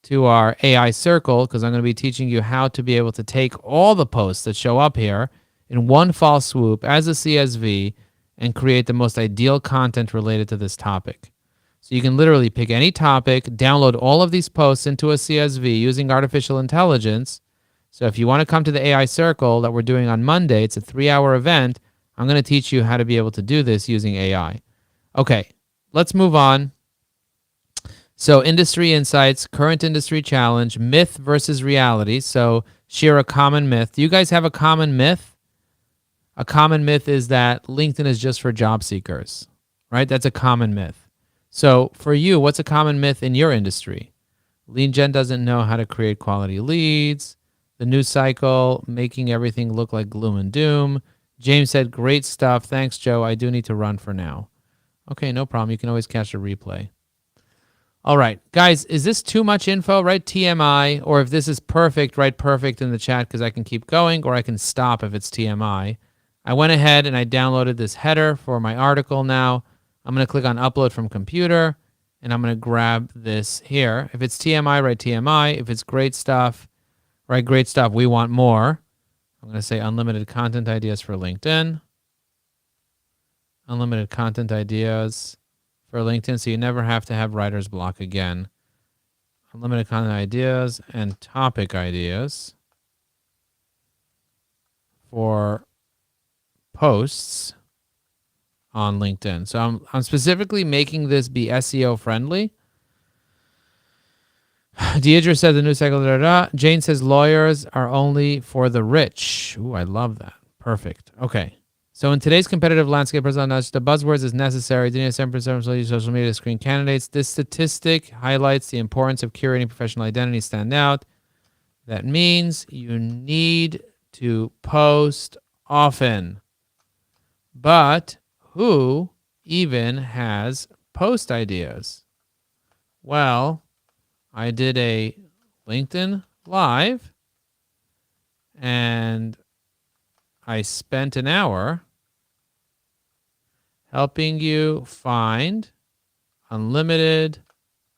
to our AI circle, because I'm going to be teaching you how to be able to take all the posts that show up here in one fall swoop as a CSV and create the most ideal content related to this topic. So you can literally pick any topic, download all of these posts into a CSV using artificial intelligence. So if you want to come to the AI circle that we're doing on Monday, it's a 3-hour event. I'm going to teach you how to be able to do this using AI. Okay, let's move on. So industry insights, current industry challenge, myth versus reality. So share a common myth. Do you guys have a common myth? A common myth is that LinkedIn is just for job seekers, right? That's a common myth. So for you, what's a common myth in your industry? Lead gen doesn't know how to create quality leads. The news cycle, making everything look like gloom and doom. James said, great stuff. Thanks, Joe. I do need to run for now. Okay, no problem. You can always catch a replay. All right, guys, is this too much info? Write TMI, or if this is perfect, write perfect in the chat because I can keep going, or I can stop if it's TMI. I went ahead and I downloaded this header for my article now. I'm going to click on upload from computer, and I'm going to grab this here. If it's TMI, write TMI. If it's great stuff, write great stuff. We want more. I'm going to say unlimited content ideas for LinkedIn. Unlimited content ideas for LinkedIn, so you never have to have writer's block again. Unlimited content ideas and topic ideas for posts on LinkedIn. So I'm specifically making this be SEO friendly. Deidre said the news cycle. Jane says lawyers are only for the rich. Ooh, I love that. Perfect. Okay. So in today's competitive landscape, the buzzwords is necessary. 7% use social media to screen candidates. This statistic highlights the importance of curating professional identity stand out. That means you need to post often. But who even has post ideas? Well, I did a LinkedIn Live, and I spent an hour helping you find unlimited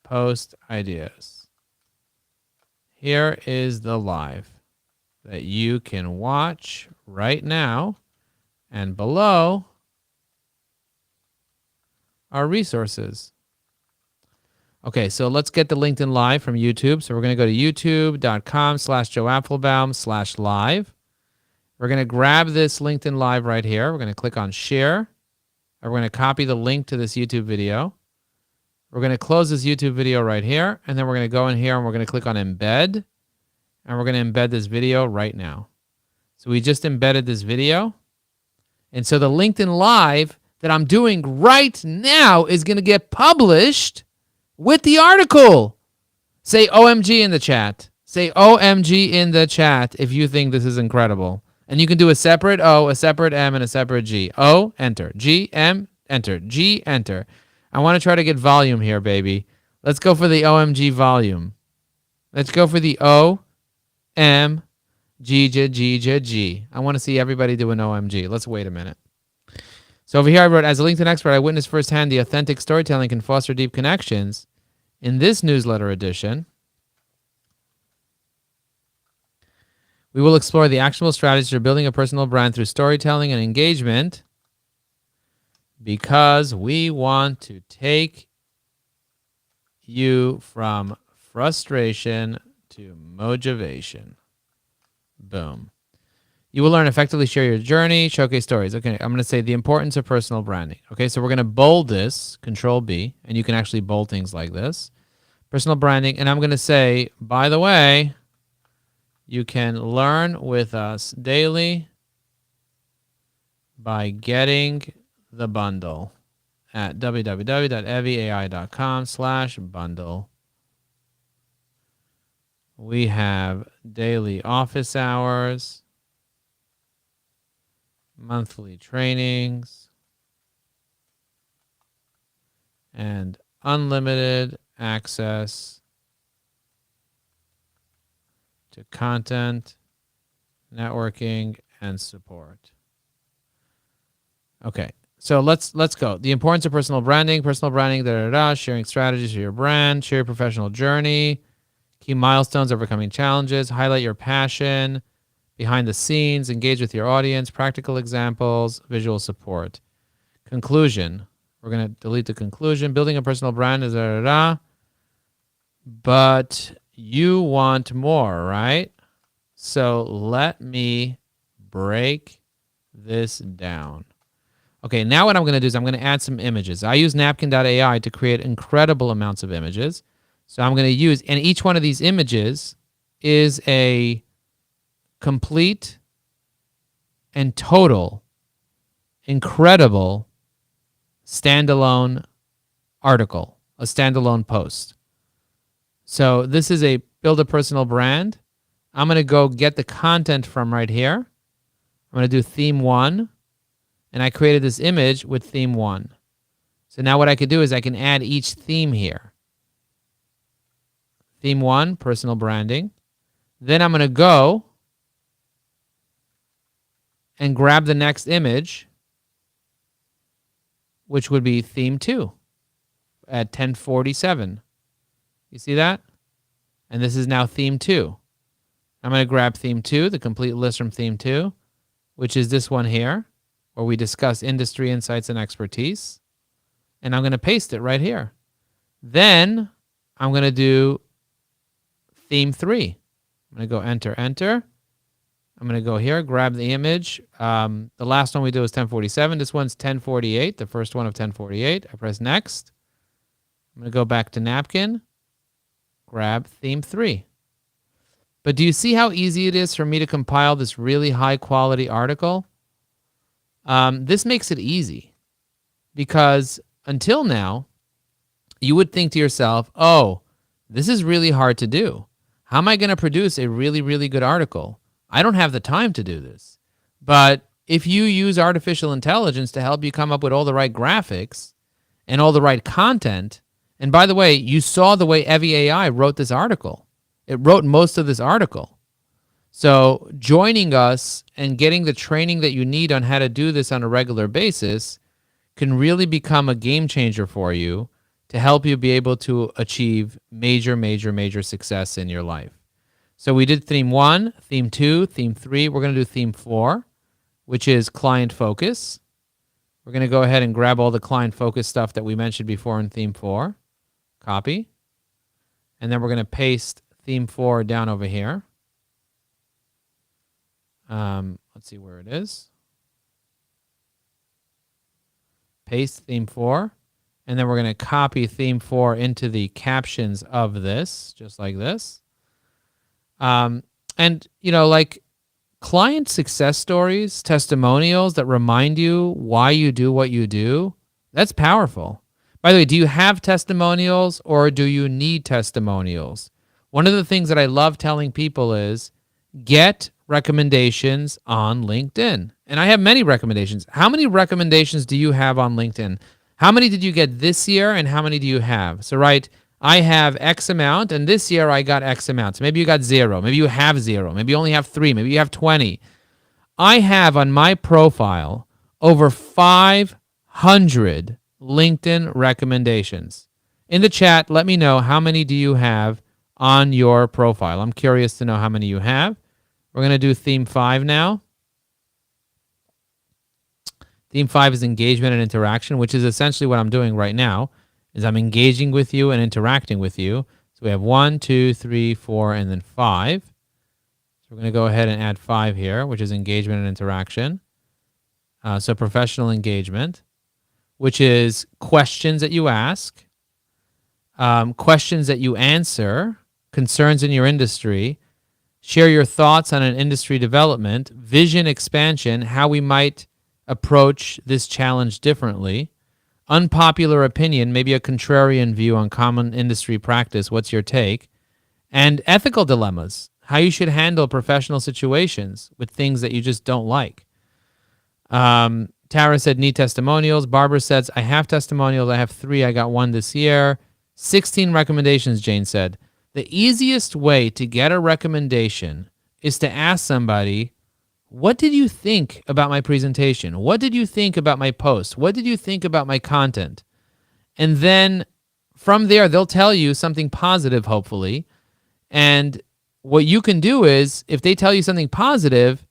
post ideas. Here is the live that you can watch right now, and below are resources. Okay, so let's get the LinkedIn Live from YouTube. So we're going to go to youtube.com/joeapfelbaum/live. We're going to grab this LinkedIn Live right here. We're going to click on share. And we're going to copy the link to this YouTube video. We're going to close this YouTube video right here. And then we're going to go in here and we're going to click on embed. And we're going to embed this video right now. So we just embedded this video. And so the LinkedIn Live that I'm doing right now is going to get published with the article. Say OMG in the chat. Say OMG in the chat if you think this is incredible. And you can do a separate O, a separate M, and a separate G. O, enter. G, M, enter. G, enter. I want to try to get volume here, baby. Let's go for the OMG volume. Let's go for the O, M, G, G, G, G, G. I want to see everybody do an OMG. Let's wait a minute. So over here I wrote, as a LinkedIn expert, I witnessed firsthand the authentic storytelling can foster deep connections. In this newsletter edition, we will explore the actionable strategies for building a personal brand through storytelling and engagement, because we want to take you from frustration to motivation. Boom. You will learn effectively share your journey, showcase stories. Okay, I'm going to say the importance of personal branding. Okay, so we're going to bold this, Control B, and you can actually bold things like this. Personal branding, and I'm going to say, by the way, you can learn with us daily by getting the bundle at www.eviai.com/bundle. We have daily office hours, monthly trainings, and unlimited access to content, networking, and support. Okay, So let's go. The importance of personal branding, sharing strategies for your brand, share your professional journey, key milestones, overcoming challenges, highlight your passion, behind the scenes, engage with your audience, practical examples, visual support. Conclusion. We're going to delete the conclusion. Building a personal brand is but you want more, right? So let me break this down. Okay, now what I'm going to do is I'm going to add some images. I use napkin.ai to create incredible amounts of images. So I'm going to use, and each one of these images is a complete and total, incredible standalone article, a standalone post. So this is a build a personal brand. I'm going to go get the content from right here. I'm going to do theme 1. And I created this image with theme 1. So now what I could do is I can add each theme here. Theme 1, personal branding. Then I'm going to go and grab the next image, which would be theme 2 at 1047. You see that? And this is now theme 2. I'm going to grab theme 2, the complete list from theme 2, which is this one here, where we discuss industry insights and expertise. And I'm going to paste it right here. Then I'm going to do theme 3. I'm going to go enter, enter. I'm going to go here, grab the image. The last one we did was 1047. This one's 1048, the first one of 1048. I press next. I'm going to go back to napkin, grab theme 3. But do you see how easy it is for me to compile this really high quality article? This makes it easy because until now, you would think to yourself, oh, this is really hard to do. How am I going to produce a really, really good article? I don't have the time to do this. But if you use artificial intelligence to help you come up with all the right graphics and all the right content, and by the way, you saw the way Evie AI wrote this article. It wrote most of this article. So joining us and getting the training that you need on how to do this on a regular basis can really become a game changer for you to help you be able to achieve major, major, major success in your life. So we did theme 1, theme 2, theme 3. We're going to do theme 4, which is client focus. We're going to go ahead and grab all the client focus stuff that we mentioned before in theme 4. Copy. And then we're going to paste theme 4 down over here. Let's see where it is. Paste theme 4. And then we're going to copy theme 4 into the captions of this, just like this. And, you know, like client success stories, testimonials that remind you why you do what you do, that's powerful. By the way, do you have testimonials or do you need testimonials? One of the things that I love telling people is get recommendations on LinkedIn. And I have many recommendations. How many recommendations do you have on LinkedIn? How many did you get this year and how many do you have? So, right, I have X amount and this year I got X amount. So maybe you got 0. Maybe you have 0. Maybe you only have 3. Maybe you have 20. I have on my profile over 500 LinkedIn recommendations. In the chat, let me know how many do you have on your profile. I'm curious to know how many you have. We're going to do theme 5 now. Theme 5 is engagement and interaction, which is essentially what I'm doing right now, is I'm engaging with you and interacting with you. So we have 1, 2, 3, 4, and then 5. So we're going to go ahead and add 5 here, which is engagement and interaction. So professional engagement, which is questions that you ask, questions that you answer, concerns in your industry, share your thoughts on an industry development, vision expansion, how we might approach this challenge differently, unpopular opinion, maybe a contrarian view on common industry practice, what's your take, and ethical dilemmas, how you should handle professional situations with things that you just don't like. Tara said, need testimonials. Barbara says, I have testimonials. I have 3. I got 1 this year. 16 recommendations, Jane said. The easiest way to get a recommendation is to ask somebody, what did you think about my presentation? What did you think about my post? What did you think about my content? And then from there, they'll tell you something positive, hopefully. And what you can do is, if they tell you something positive,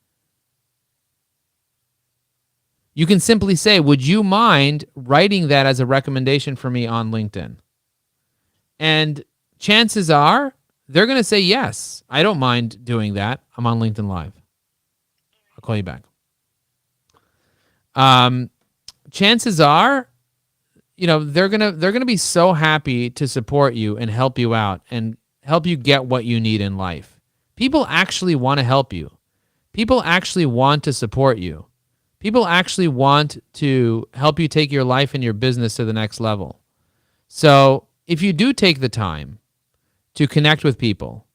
you can simply say, would you mind writing that as a recommendation for me on LinkedIn? And chances are they're going to say, yes, I don't mind doing that. I'm on LinkedIn Live. I'll call you back. Chances are, they're gonna be so happy to support you and help you out and help you get what you need in life. People actually want to help you. People actually want to support you. People actually want to help you take your life and your business to the next level. So if you do take the time to connect with people,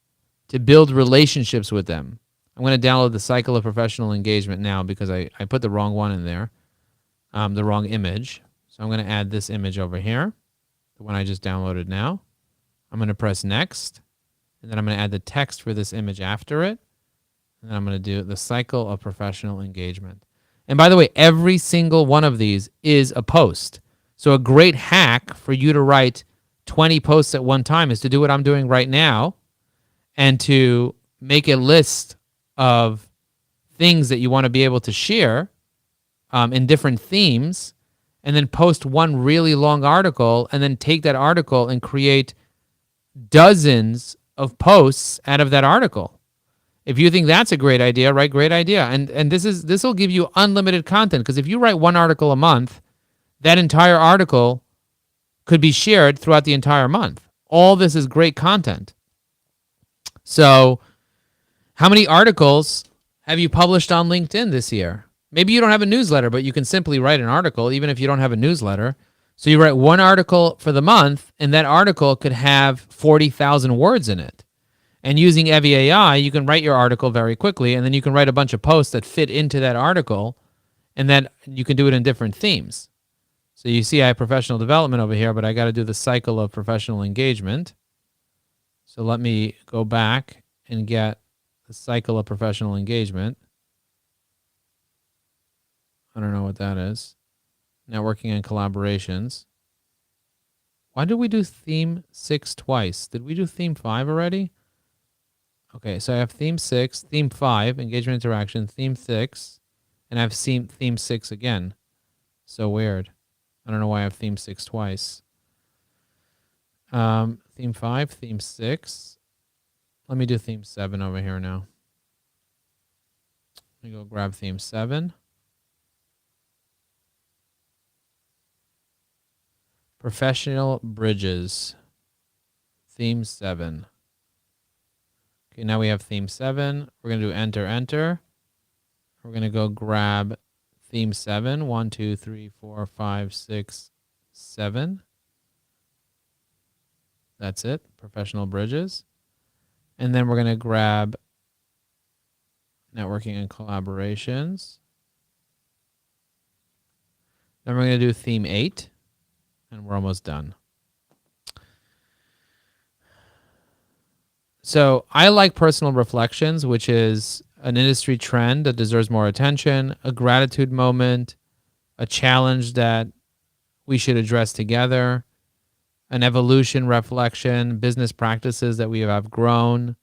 to build relationships with them, I'm going to download the cycle of professional engagement now because I put the wrong one in there, the wrong image. So I'm going to add this image over here, the one I just downloaded now. I'm going to press next, and then I'm going to add the text for this image after it. And then I'm going to do the cycle of professional engagement. And by the way, every single one of these is a post. So a great hack for you to write 20 posts at one time is to do what I'm doing right now and to make a list of things that you want to be able to share in different themes, and then post one really long article, and then take that article and create dozens of posts out of that article. If you think that's a great idea, write great idea. And this will give you unlimited content, because if you write one article a month, that entire article could be shared throughout the entire month. All this is great content. So how many articles have you published on LinkedIn this year? Maybe you don't have a newsletter, but you can simply write an article, even if you don't have a newsletter. So you write one article for the month, and that article could have 40,000 words in it. And using Evie AI, you can write your article very quickly, and then you can write a bunch of posts that fit into that article, and then you can do it in different themes. So you see I have professional development over here, but I got to do the cycle of professional engagement. So let me go back and get the cycle of professional engagement. I don't know what that is. Networking and collaborations. Why did we do theme 6 twice? Did we do theme 5 already? Okay, so I have theme 6, theme 5, engagement interaction, theme 6, and I have theme 6 again. So weird. I don't know why I have theme 6 twice. Theme 5, theme 6. Let me do theme 7 over here now. Let me go grab theme 7. Professional bridges. Theme 7. Okay, now we have theme 7. We're going to do enter, enter. We're going to go grab theme 7. 1, 2, 3, 4, 5, 6, 7. That's it. Professional bridges. And then we're going to grab networking and collaborations. Then we're going to do theme 8. And we're almost done. So I like personal reflections, which is an industry trend that deserves more attention, a gratitude moment, a challenge that we should address together, an evolution reflection, business practices that we have outgrown.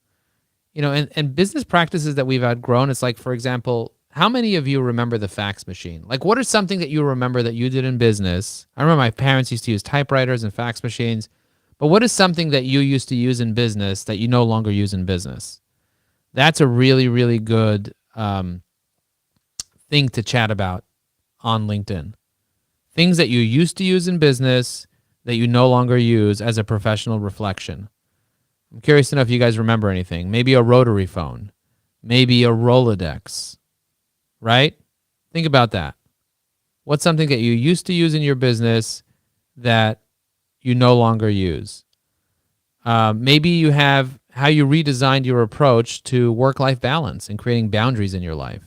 And business practices that we've outgrown, it's like, for example, how many of you remember the fax machine? Like, what is something that you remember that you did in business? I remember my parents used to use typewriters and fax machines. But what is something that you used to use in business that you no longer use in business? That's a really, really good thing to chat about on LinkedIn. Things that you used to use in business that you no longer use as a professional reflection. I'm curious to know if you guys remember anything. Maybe a rotary phone. Maybe a Rolodex. Right? Think about that. What's something that you used to use in your business that you no longer use? Maybe you have how you redesigned your approach to work-life balance and creating boundaries in your life.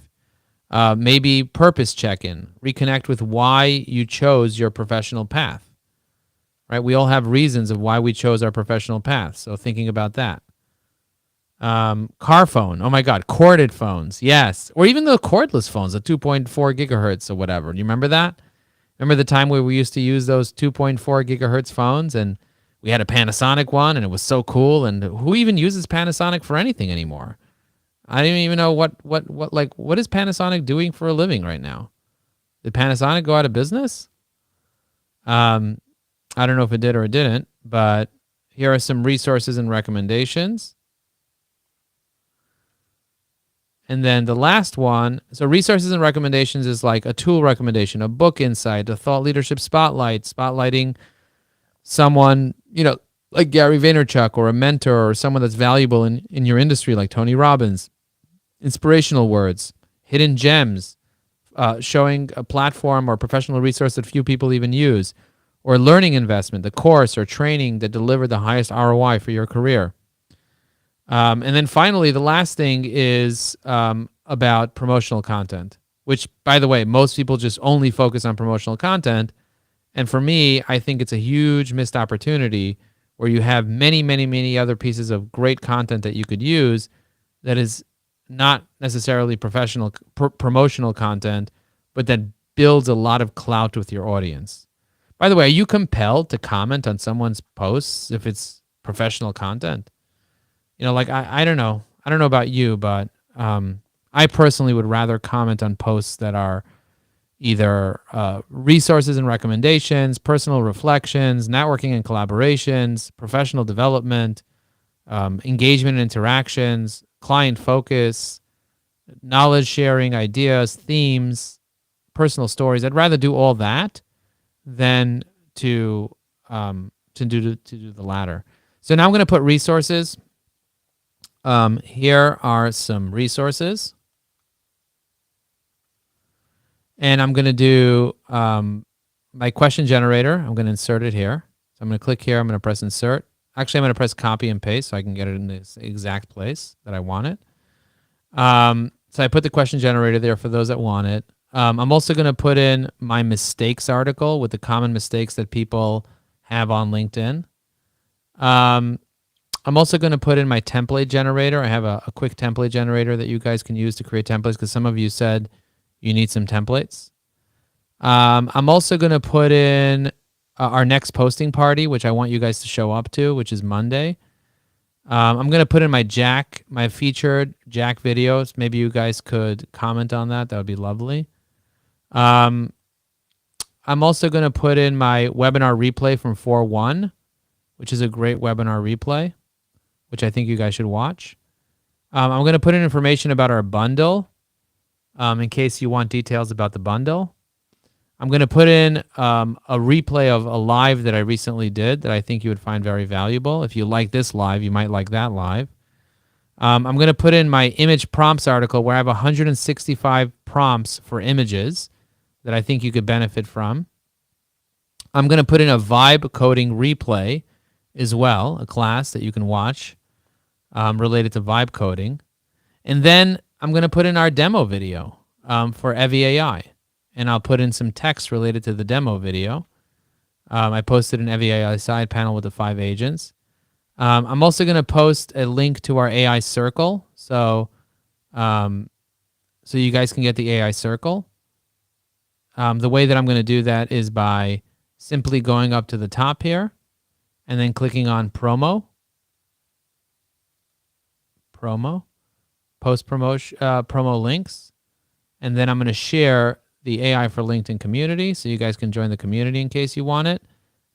Maybe purpose check-in, reconnect with why you chose your professional path. Right? We all have reasons of why we chose our professional path, so thinking about that. Car phone. Oh my God, corded phones. Yes, or even the cordless phones, the 2.4 gigahertz or whatever. Do you remember that? Remember the time where we used to use those 2.4 gigahertz phones, and we had a Panasonic one, and it was so cool. And who even uses Panasonic for anything anymore? I don't even know what is Panasonic doing for a living right now? Did Panasonic go out of business? I don't know if it did or it didn't, but here are some resources and recommendations. And then the last one, so resources and recommendations is like a tool recommendation, a book insight, a thought leadership spotlight, spotlighting someone, like Gary Vaynerchuk, or a mentor, or someone that's valuable in your industry, like Tony Robbins. Inspirational words, hidden gems, showing a platform or professional resource that few people even use, or learning investment, the course or training that delivered the highest ROI for your career. And then finally, the last thing is about promotional content, which, by the way, most people just only focus on promotional content. And for me, I think it's a huge missed opportunity where you have many, many, many other pieces of great content that you could use that is not necessarily professional promotional content, but that builds a lot of clout with your audience. By the way, are you compelled to comment on someone's posts if it's professional content? I don't know. I don't know about you, but I personally would rather comment on posts that are either resources and recommendations, personal reflections, networking and collaborations, professional development, engagement and interactions, client focus, knowledge sharing, ideas, themes, personal stories. I'd rather do all that than to do the latter. So now I'm going to put resources. Here are some resources. And I'm going to do my question generator. I'm going to insert it here. So I'm going to click here. I'm going to press insert. Actually, I'm going to press copy and paste so I can get it in this exact place that I want it. So I put the question generator there for those that want it. I'm also going to put in my mistakes article with the common mistakes that people have on LinkedIn. I'm also going to put in my template generator. I have a quick template generator that you guys can use to create templates because some of you said you need some templates. I'm also going to put in our next posting party, which I want you guys to show up to, which is Monday. I'm going to put in my featured Jack videos. Maybe you guys could comment on that. That would be lovely. I'm also going to put in my webinar replay from 4/1, which is a great webinar replay, which I think you guys should watch. I'm going to put in information about our bundle in case you want details about the bundle. I'm going to put in a replay of a live that I recently did that I think you would find very valuable. If you like this live, you might like that live. I'm going to put in my image prompts article where I have 165 prompts for images that I think you could benefit from. I'm going to put in a vibe coding replay as well, a class that you can watch related to vibe coding. And then I'm going to put in our demo video for Evie AI. And I'll put in some text related to the demo video. I posted an Evie AI side panel with the 5 agents. I'm also going to post a link to our AI circle. So you guys can get the AI circle. The way that I'm going to do that is by simply going up to the top here and then clicking on promo, post promo links. And then I'm going to share the AI for LinkedIn community so you guys can join the community in case you want it.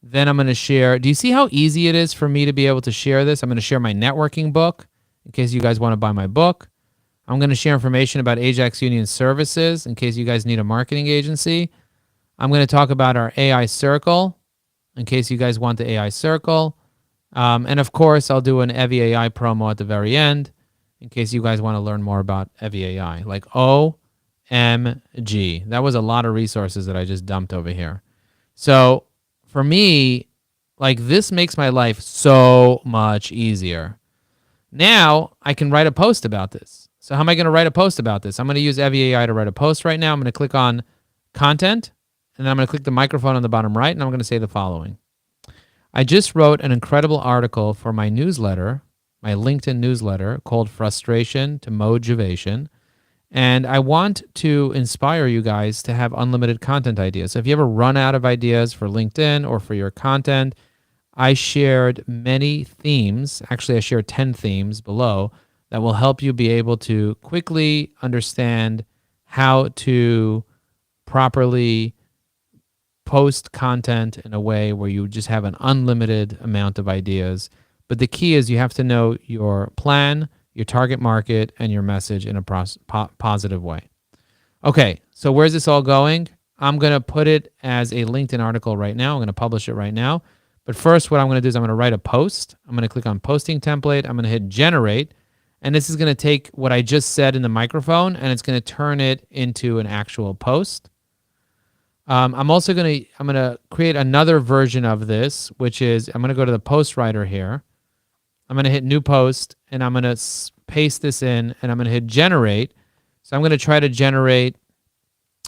Then I'm going to share. Do you see how easy it is for me to be able to share this? I'm going to share my networking book in case you guys want to buy my book. I'm going to share information about Ajax Union services in case you guys need a marketing agency. I'm going to talk about our AI circle in case you guys want the AI circle. And of course, I'll do an Evie AI promo at the very end in case you guys want to learn more about Evie AI. Like OMG. That was a lot of resources that I just dumped over here. So for me, like, this makes my life so much easier. Now I can write a post about this. So how am I going to write a post about this? I'm going to use Evie AI to write a post right now. I'm going to click on content, and then I'm going to click the microphone on the bottom right, and I'm going to say the following. I just wrote an incredible article for my newsletter, my LinkedIn newsletter called Frustration to Motivation. And I want to inspire you guys to have unlimited content ideas. So if you ever run out of ideas for LinkedIn or for your content, I shared many themes. Actually, I shared 10 themes below that will help you be able to quickly understand how to properly post content in a way where you just have an unlimited amount of ideas. But the key is you have to know your plan, your target market, and your message in a positive way. Okay, so where's this all going? I'm going to put it as a LinkedIn article right now. I'm going to publish it right now. But first, what I'm going to do is I'm going to write a post. I'm going to click on posting template. I'm going to hit generate. And this is going to take what I just said in the microphone, and it's going to turn it into an actual post. I'm also going to create another version of this, which is I'm going to go to the post writer here. I'm going to hit new post, and I'm going to paste this in, and I'm going to hit generate. So I'm going to try to generate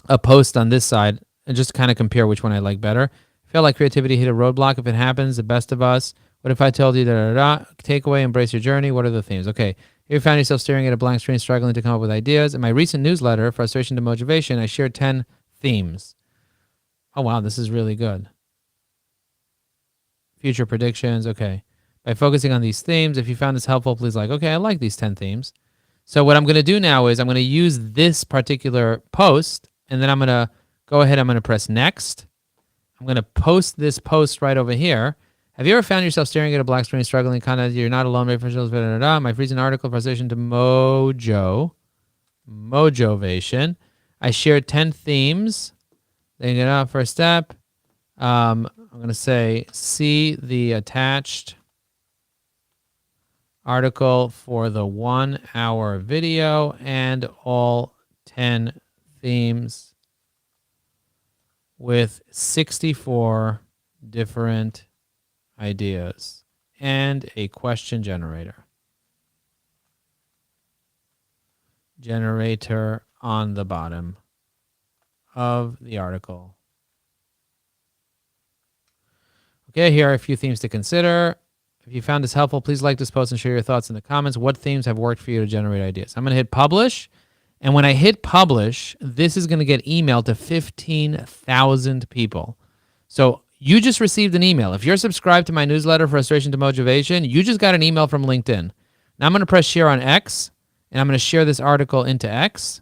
a post on this side and just kind of compare which one I like better. Feel like creativity hit a roadblock. If it happens, the best of us. What if I told you takeaway, embrace your journey? What are the themes? Okay. You found yourself staring at a blank screen, struggling to come up with ideas. In my recent newsletter, Frustration to Motivation, I shared 10 themes. Oh, wow, this is really good. Future predictions, okay. By focusing on these themes, if you found this helpful, please okay, I like these 10 themes. So what I'm going to do now is I'm going to use this particular post, and then I'm going to go ahead, I'm going to press next. I'm going to post this post right over here. Have you ever found yourself staring at a black screen, struggling content? You're not alone. My recent article, Frustration to Motivation. I shared 10 themes. Then first step. I'm going to say, see the attached article for the 1 hour video and all 10 themes with 64 different ideas and a question generator on the bottom of the article. Okay, here are a few themes to consider. If you found this helpful, please like this post and share your thoughts in the comments. What themes have worked for you to generate ideas? I'm going to hit publish. And when I hit publish, this is going to get emailed to 15,000 people. So you just received an email. If you're subscribed to my newsletter, Frustration to Motivation, you just got an email from LinkedIn. Now I'm going to press share on X, and I'm going to share this article into X.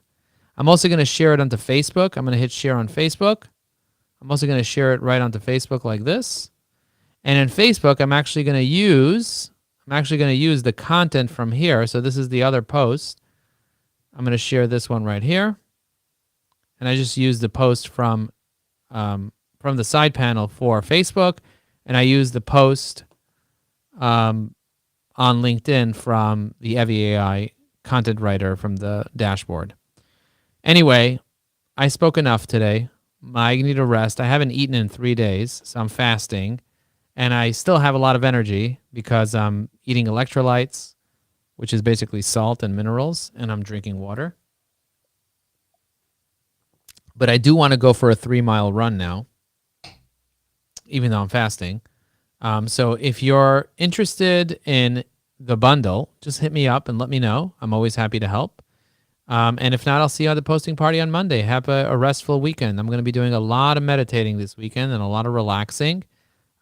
I'm also going to share it onto Facebook. I'm going to hit share on Facebook. I'm also going to share it right onto Facebook like this. And in Facebook, I'm actually going to use the content from here. So this is the other post. I'm going to share this one right here. And I just used the post from the side panel for Facebook. And I used the post on LinkedIn from the EviAI content writer from the dashboard. Anyway, I spoke enough today. I need a rest. I haven't eaten in 3 days, so I'm fasting. And I still have a lot of energy because I'm eating electrolytes, which is basically salt and minerals, and I'm drinking water. But I do want to go for a 3-mile run now, even though I'm fasting. So if you're interested in the bundle, just hit me up and let me know. I'm always happy to help. And if not, I'll see you at the posting party on Monday. Have a restful weekend. I'm going to be doing a lot of meditating this weekend and a lot of relaxing.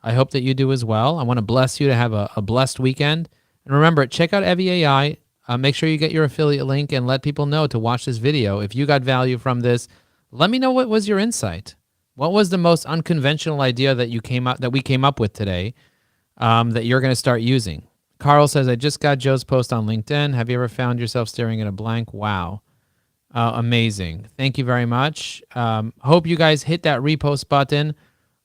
I hope that you do as well. I want to bless you to have a blessed weekend. And remember, check out EviAI. Make sure you get your affiliate link and let people know to watch this video. If you got value from this, let me know what was your insight. What was the most unconventional idea that we came up with today that you're going to start using? Carl says, I just got Joe's post on LinkedIn. Have you ever found yourself staring at a blank? Wow. Amazing. Thank you very much. Hope you guys hit that repost button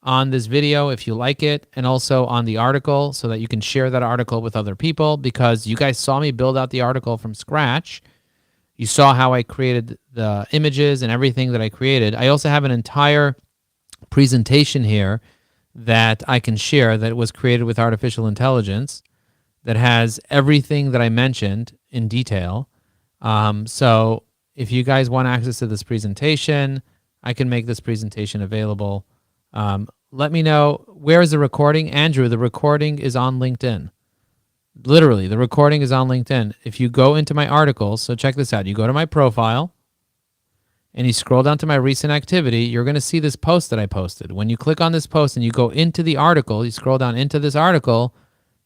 on this video if you like it, and also on the article so that you can share that article with other people, because you guys saw me build out the article from scratch. You saw how I created the images and everything that I created. I also have an entire presentation here that I can share that was created with artificial intelligence that has everything that I mentioned in detail. So if you guys want access to this presentation, I can make this presentation available. Let me know, where is the recording? Andrew, the recording is on LinkedIn. Literally, the recording is on LinkedIn. If you go into my articles, so check this out. You go to my profile and you scroll down to my recent activity, you're going to see this post that I posted. When you click on this post and you go into the article, you scroll down into this article,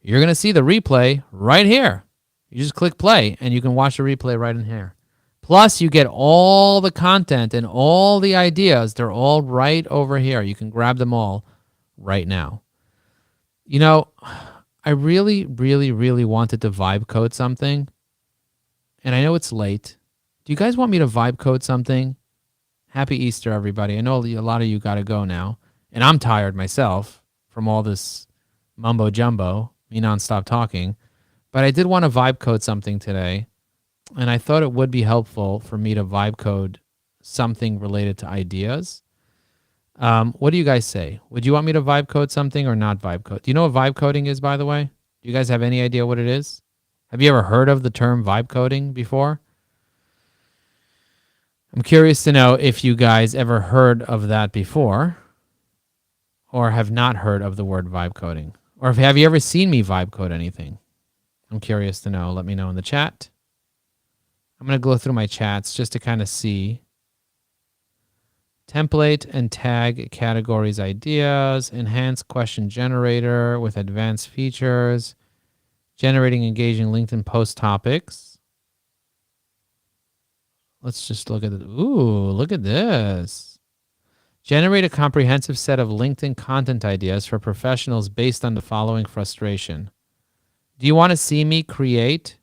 you're going to see the replay right here. You just click play and you can watch the replay right in here. Plus, you get all the content and all the ideas. They're all right over here. You can grab them all right now. You know, I really, really, really wanted to vibe code something. And I know it's late. Do you guys want me to vibe code something? Happy Easter, everybody. I know a lot of you got to go now. And I'm tired myself from all this mumbo jumbo, me nonstop talking. But I did want to vibe code something today. And I thought it would be helpful for me to vibe code something related to ideas. What do you guys say? Would you want me to vibe code something or not vibe code? Do you know what vibe coding is, by the way? Do you guys have any idea what it is? Have you ever heard of the term vibe coding before? I'm curious to know if you guys ever heard of that before or have not heard of the word vibe coding. Or have you ever seen me vibe code anything? I'm curious to know. Let me know in the chat. I'm going to go through my chats just to kind of see. Template and tag categories ideas, enhance question generator with advanced features, generating engaging LinkedIn post topics. Let's just look at it. Ooh, look at this. Generate a comprehensive set of LinkedIn content ideas for professionals based on the following frustration. Do you want to see me create?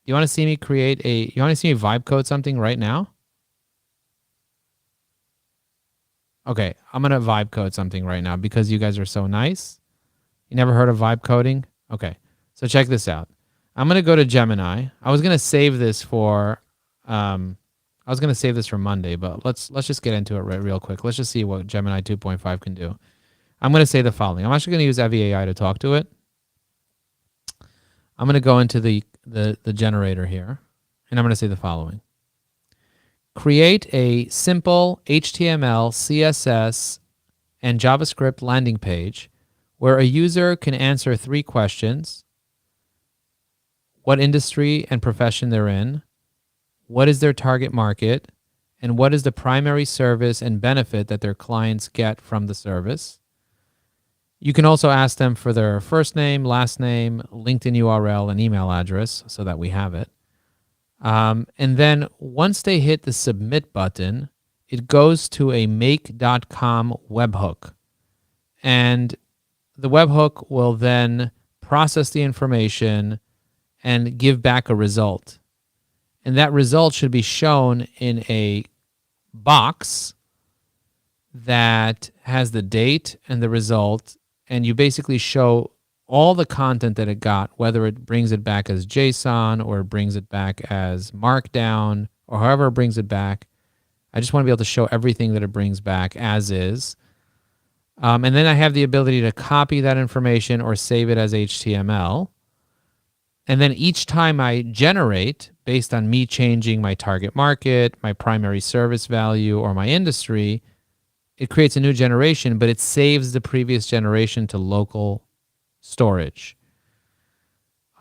You want to see me vibe code something right now? Okay, I'm going to vibe code something right now because you guys are so nice. You never heard of vibe coding? Okay, so check this out. I'm going to go to Gemini. I was going to save this for Monday, but let's just get into it real quick. Let's just see what Gemini 2.5 can do. I'm going to say the following. I'm actually going to use EviAI to talk to it. I'm going to go into the generator here, and I'm going to say the following. Create a simple HTML, CSS, and JavaScript landing page where a user can answer 3 questions: what industry and profession they're in, what is their target market, and what is the primary service and benefit that their clients get from the service. You can also ask them for their first name, last name, LinkedIn URL, and email address so that we have it. And then once they hit the submit button, it goes to a make.com webhook. And the webhook will then process the information and give back a result. And that result should be shown in a box that has the date and the result. And you basically show all the content that it got, whether it brings it back as JSON or it brings it back as Markdown or however it brings it back. I just want to be able to show everything that it brings back as is. And then I have the ability to copy that information or save it as HTML. And then each time I generate, based on me changing my target market, my primary service value, or my industry, it creates a new generation, but it saves the previous generation to local storage.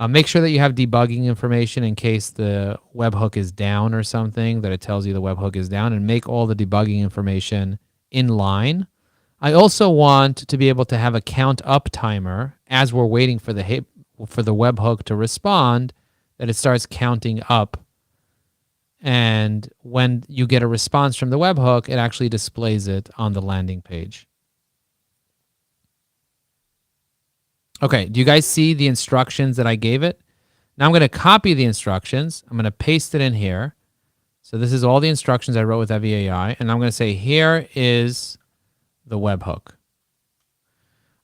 Make sure that you have debugging information in case the webhook is down or something, that it tells you the webhook is down, and make all the debugging information in line. I also want to be able to have a count up timer as we're waiting for the webhook to respond, that it starts counting up. And when you get a response from the webhook, it actually displays it on the landing page. Okay, do you guys see the instructions that I gave it? Now I'm going to copy the instructions. I'm going to paste it in here. So this is all the instructions I wrote with EviAI. And I'm going to say, here is the webhook.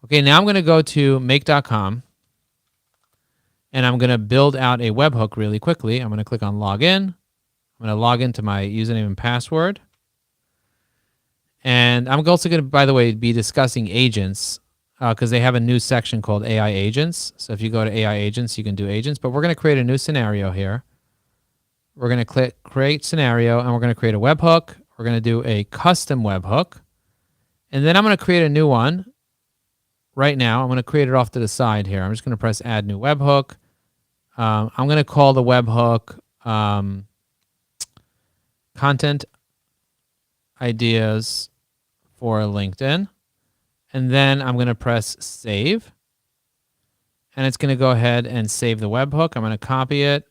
Okay, now I'm going to go to make.com. And I'm going to build out a webhook really quickly. I'm going to click on login. I'm going to log into my username and password. And I'm also going to, by the way, be discussing agents because they have a new section called AI agents. So if you go to AI agents, you can do agents. But we're going to create a new scenario here. We're going to click create scenario, and we're going to create a webhook. We're going to do a custom webhook. And then I'm going to create a new one right now. I'm going to create it off to the side here. I'm just going to press add new webhook. I'm going to call the webhook content ideas for LinkedIn. And then I'm going to press save. And it's going to go ahead and save the webhook. I'm going to copy it.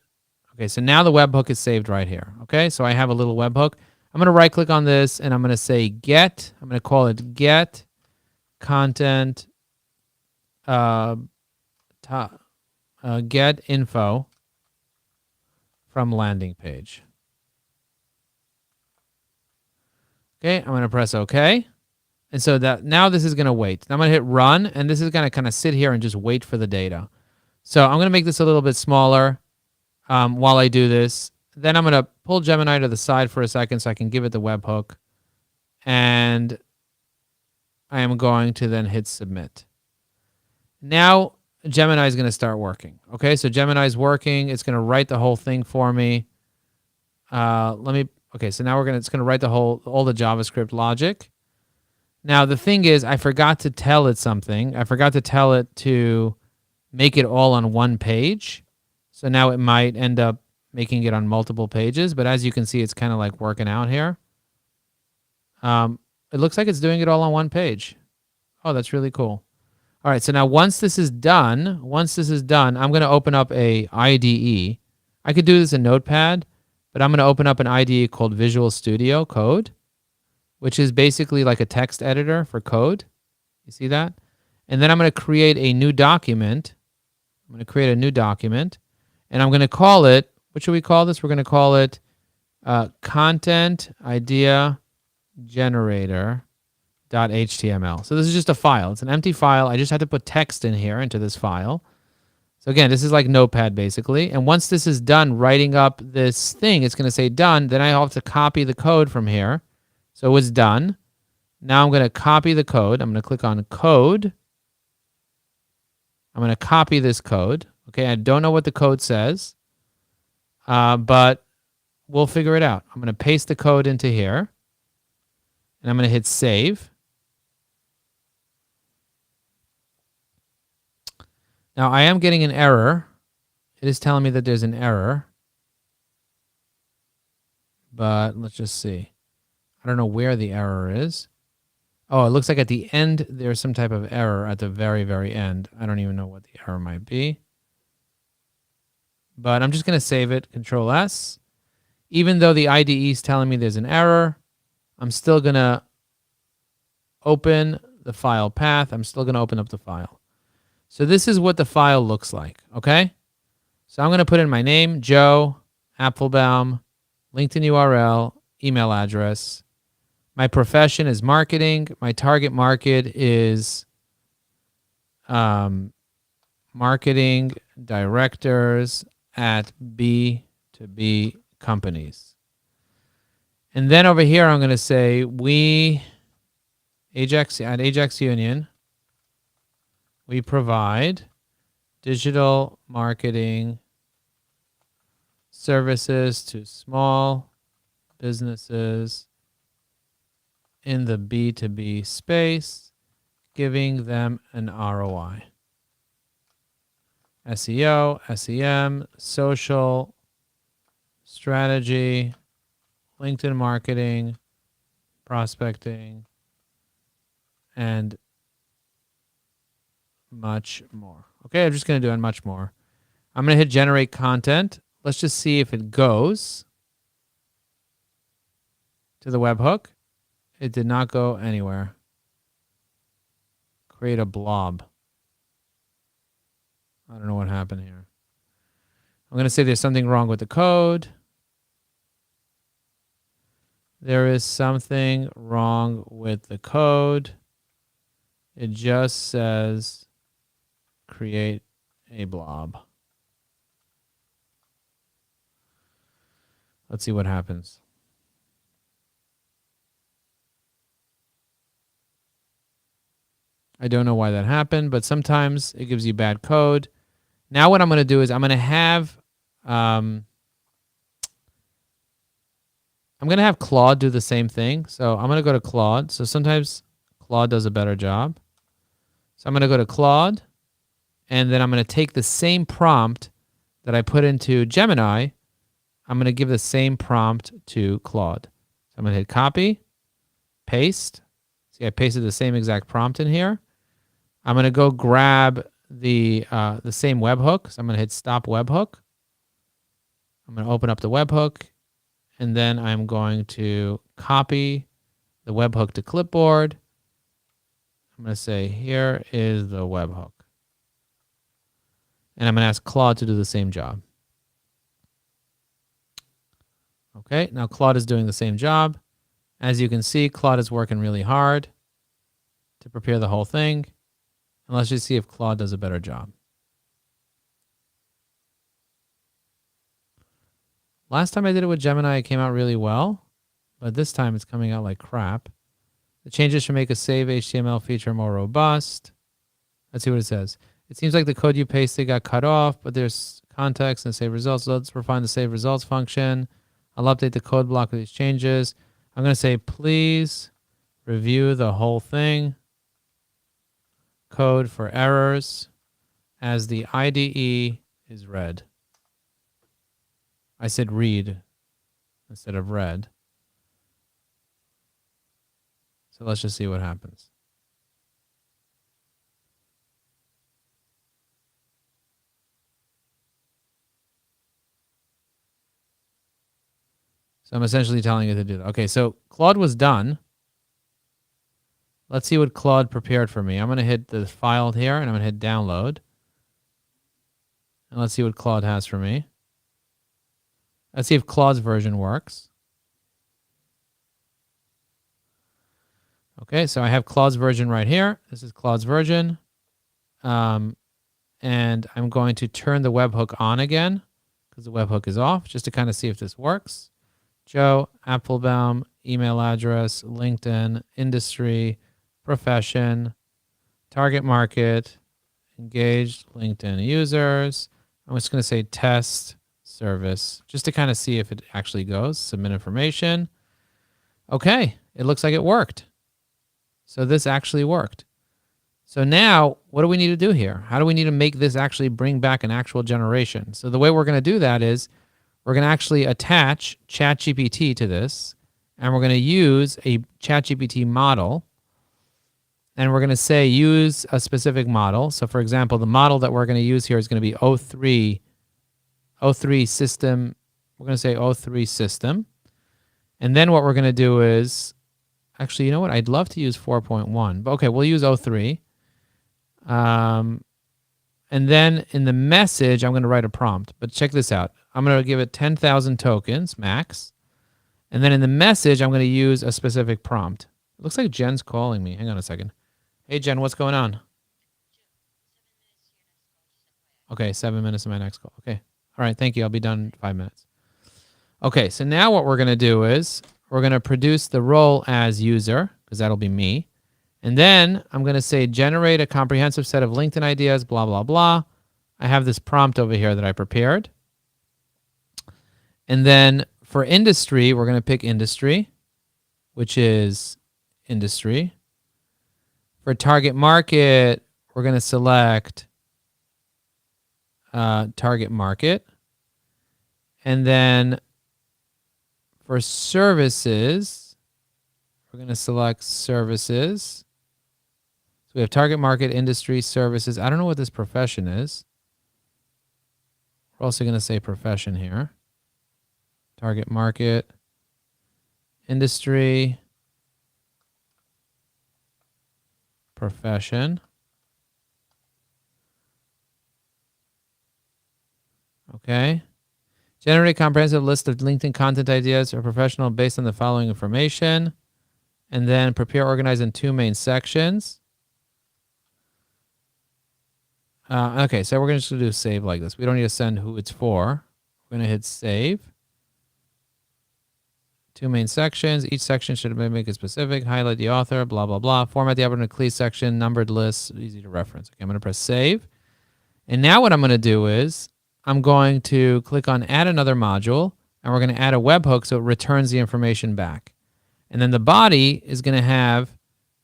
Okay, so now the webhook is saved right here. Okay, so I have a little webhook. I'm going to right click on this and I'm going to say get. I'm going to call it get content get info from landing page. Okay, I'm going to press OK. And so that now this is going to wait. I'm going to hit run, and this is going to kind of sit here and just wait for the data. So I'm going to make this a little bit smaller while I do this. Then I'm going to pull Gemini to the side for a second so I can give it the webhook. And I am going to then hit submit. Now Gemini is going to start working. Okay, so Gemini is working. It's going to write the whole thing for me. Okay, so now it's going to write all the JavaScript logic. Now the thing is, I forgot to tell it something. I forgot to tell it to make it all on one page. So now it might end up making it on multiple pages. But as you can see, it's kind of like working out here. It looks like it's doing it all on one page. Oh, that's really cool. All right, so now once this is done, I'm going to open up a IDE. I could do this in Notepad, but I'm going to open up an IDE called Visual Studio Code, which is basically like a text editor for code. You see that? And then I'm going to create a new document. I'm going to create a new document, and I'm going to call it, what should we call this? We're going to call it Content Idea Generator.html. So this is just a file. It's an empty file. I just had to put text in here into this file. So again, this is like Notepad basically. And once this is done writing up this thing, it's going to say done. Then I have to copy the code from here. So it's done. Now I'm going to copy the code. I'm going to click on code. I'm going to copy this code. Okay, I don't know what the code says, but we'll figure it out. I'm going to paste the code into here. And I'm going to hit save. Now I am getting an error. It is telling me that there's an error. But let's just see. I don't know where the error is. Oh, it looks like at the end there's some type of error at the very, very end. I don't even know what the error might be. But I'm just going to save it, Control S. Even though the IDE is telling me there's an error, I'm still going to open the file path. I'm still going to open up the file. So this is what the file looks like, okay? So I'm going to put in my name, Joe, Apfelbaum, LinkedIn URL, email address. My profession is marketing. My target market is marketing directors at B2B companies. And then over here, I'm going to say at Ajax Union, we provide digital marketing services to small businesses in the B2B space, giving them an ROI. SEO, SEM, social, strategy, LinkedIn marketing, prospecting, and much more. Okay, I'm just going to do much more. I'm going to hit generate content. Let's just see if it goes to the webhook. It did not go anywhere. Create a blob. I don't know what happened here. I'm going to say there's something wrong with the code. There is something wrong with the code. It just says create a blob. Let's see what happens. I don't know why that happened, but sometimes it gives you bad code. Now what I'm going to do is I'm going to have Claude do the same thing. So I'm going to go to Claude. So sometimes Claude does a better job. So I'm going to go to Claude, and then I'm going to take the same prompt that I put into Gemini. I'm going to give the same prompt to Claude. So I'm going to hit copy, paste. See, I pasted the same exact prompt in here. I'm going to go grab the same webhook. So I'm going to hit stop webhook. I'm going to open up the webhook, and then I'm going to copy the webhook to clipboard. I'm going to say, here is the webhook. And I'm going to ask Claude to do the same job. Okay, now Claude is doing the same job. As you can see, Claude is working really hard to prepare the whole thing. And let's just see if Claude does a better job. Last time I did it with Gemini, it came out really well, but this time it's coming out like crap. The changes should make a save HTML feature more robust. Let's see what it says. It seems like the code you pasted got cut off, but there's context and save results. Let's refine the save results function. I'll update the code block with these changes. I'm going to say, please review the whole thing. Code for errors as the IDE is read. I said read instead of read. So let's just see what happens. So I'm essentially telling it to do that. Okay, so Claude was done. Let's see what Claude prepared for me. I'm going to hit the file here, and I'm going to hit download. And let's see what Claude has for me. Let's see if Claude's version works. Okay, so I have Claude's version right here. This is Claude's version. And I'm going to turn the webhook on again because the webhook is off, just to kind of see if this works. Joe, Apfelbaum, email address, LinkedIn, industry, profession, target market, engaged LinkedIn users. I'm just going to say test service just to kind of see if it actually goes. Submit information. Okay, it looks like it worked. So this actually worked. So now what do we need to do here? How do we need to make this actually bring back an actual generation? So the way we're going to do that is we're going to actually attach ChatGPT to this, and we're going to use a ChatGPT model, and we're going to say use a specific model. So for example, the model that we're going to use here is going to be O3 system. We're going to say O3 system. And then what we're going to do is, actually, you know what? I'd love to use 4.1, but okay, we'll use O3. And then in the message, I'm going to write a prompt, but check this out. I'm going to give it 10,000 tokens max. And then in the message, I'm going to use a specific prompt. It looks like Jen's calling me. Hang on a second. Hey, Jen, what's going on? Okay, 7 minutes to my next call. Okay. All right, thank you. I'll be done in 5 minutes. Okay, so now what we're going to do is we're going to produce the role as user, because that'll be me. And then I'm going to say generate a comprehensive set of LinkedIn ideas, blah, blah, blah. I have this prompt over here that I prepared. And then for industry, we're going to pick industry, which is industry. For target market, we're going to select target market. And then for services, we're going to select services. So we have target market, industry, services. I don't know what this profession is. We're also going to say profession here. Target market, industry, profession. Okay. Generate a comprehensive list of LinkedIn content ideas for professional based on the following information. And then prepare, organize in 2 main sections. Okay, so we're just going to do save like this. We don't need to send who it's for. We're going to hit save. 2 main sections. Each section should make it specific. Highlight the author, blah, blah, blah. Format the upper and clear section, numbered lists, easy to reference. Okay, I'm going to press save. And now what I'm going to do is I'm going to click on add another module, and we're going to add a webhook so it returns the information back. And then the body is going to have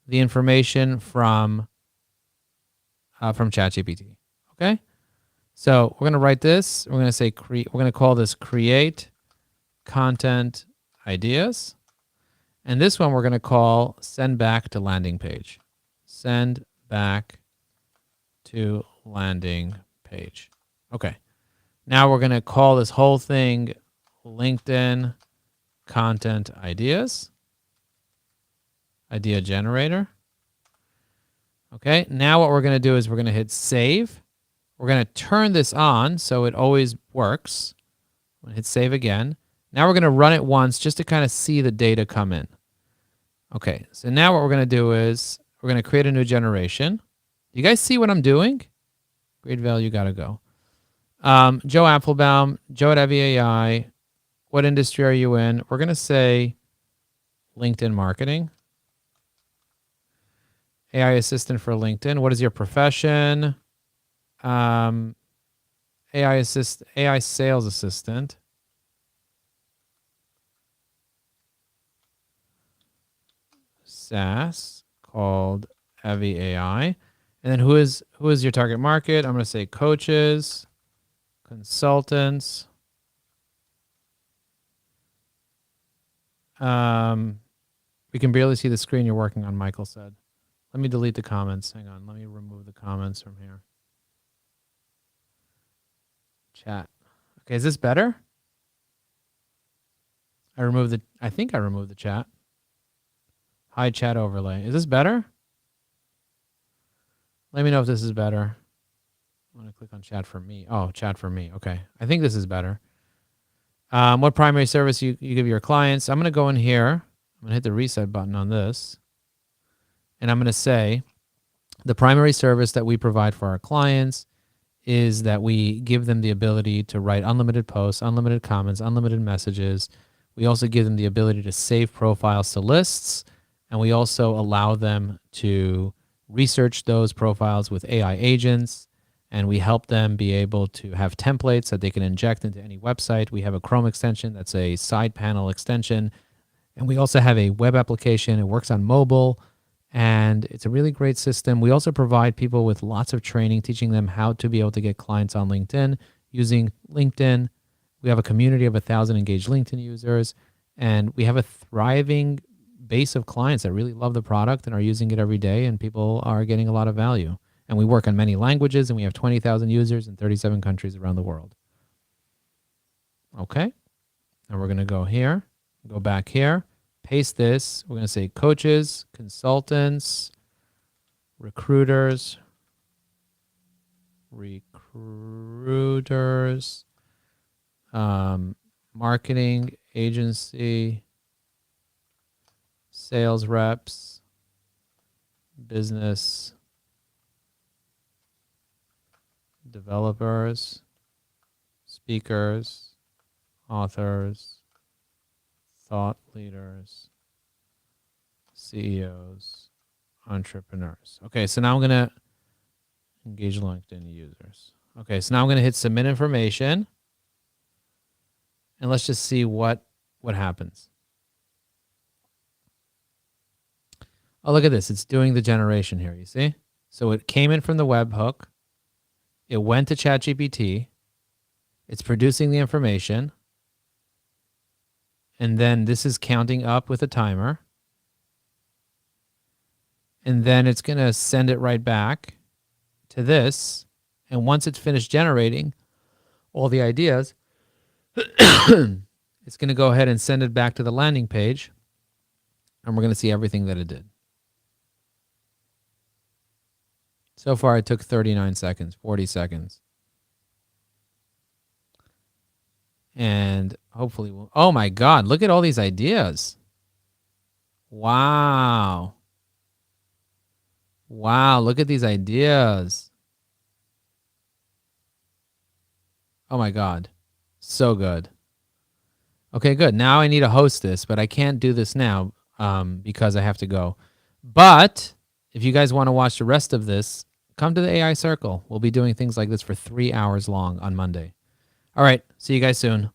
the information from from ChatGPT. Okay, so we're going to write this. We're going to say we're going to call this create content ideas, and this one we're going to call send back to landing page. Send back to landing page. Okay, now we're going to call this whole thing LinkedIn content ideas, idea generator. Okay, now what we're going to do is we're going to hit save. We're going to turn this on so it always works. I'm going to hit save again. Now we're going to run it once just to kind of see the data come in. Okay, so now what we're going to do is we're going to create a new generation. You guys see what I'm doing? Great value, got to go. Joe Apfelbaum, Joe at EviAI. What industry are you in? We're going to say LinkedIn marketing. AI assistant for LinkedIn. What is your profession? AI sales assistant. SaaS called EviAI. And then who is your target market? I'm going to say coaches, consultants. We can barely see the screen you're working on, Michael said. Let me delete the comments. Hang on. Let me remove the comments from here. Chat. Okay, is this better? I think I removed the chat. Hide chat overlay. Is this better? Let me know if this is better. I'm going to click on chat for me. Oh, chat for me. Okay. I think this is better. What primary service you give your clients? I'm going to go in here. I'm going to hit the reset button on this. And I'm going to say the primary service that we provide for our clients is that we give them the ability to write unlimited posts, unlimited comments, unlimited messages. We also give them the ability to save profiles to lists. And we also allow them to research those profiles with AI agents. And we help them be able to have templates that they can inject into any website. We have a Chrome extension that's a side panel extension. And we also have a web application. It works on mobile. And it's a really great system. We also provide people with lots of training, teaching them how to be able to get clients on LinkedIn using LinkedIn. We have a community of 1,000 engaged LinkedIn users. And we have a thriving base of clients that really love the product and are using it every day. And people are getting a lot of value. And we work on many languages, and we have 20,000 users in 37 countries around the world. Okay. And we're going to go here, go back here, paste this. We're going to say coaches, consultants, recruiters, marketing agency, sales reps, business developers, speakers, authors, thought leaders, CEOs, entrepreneurs. Okay, so now I'm going to engage LinkedIn users. Okay, so now I'm going to hit submit information. And let's just see what happens. Oh, look at this. It's doing the generation here, you see? So it came in from the webhook. It went to ChatGPT. It's producing the information. And then this is counting up with a timer. And then it's going to send it right back to this. And once it's finished generating all the ideas, it's going to go ahead and send it back to the landing page. And we're going to see everything that it did. So far, it took 39 seconds, 40 seconds. And hopefully we'll... Oh my God, look at all these ideas. Wow. Wow, look at these ideas. Oh my God. So good. Okay, good. Now I need to host this, but I can't do this now because I have to go. But if you guys want to watch the rest of this, come to the AI Circle. We'll be doing things like this for 3 hours long on Monday. All right. See you guys soon.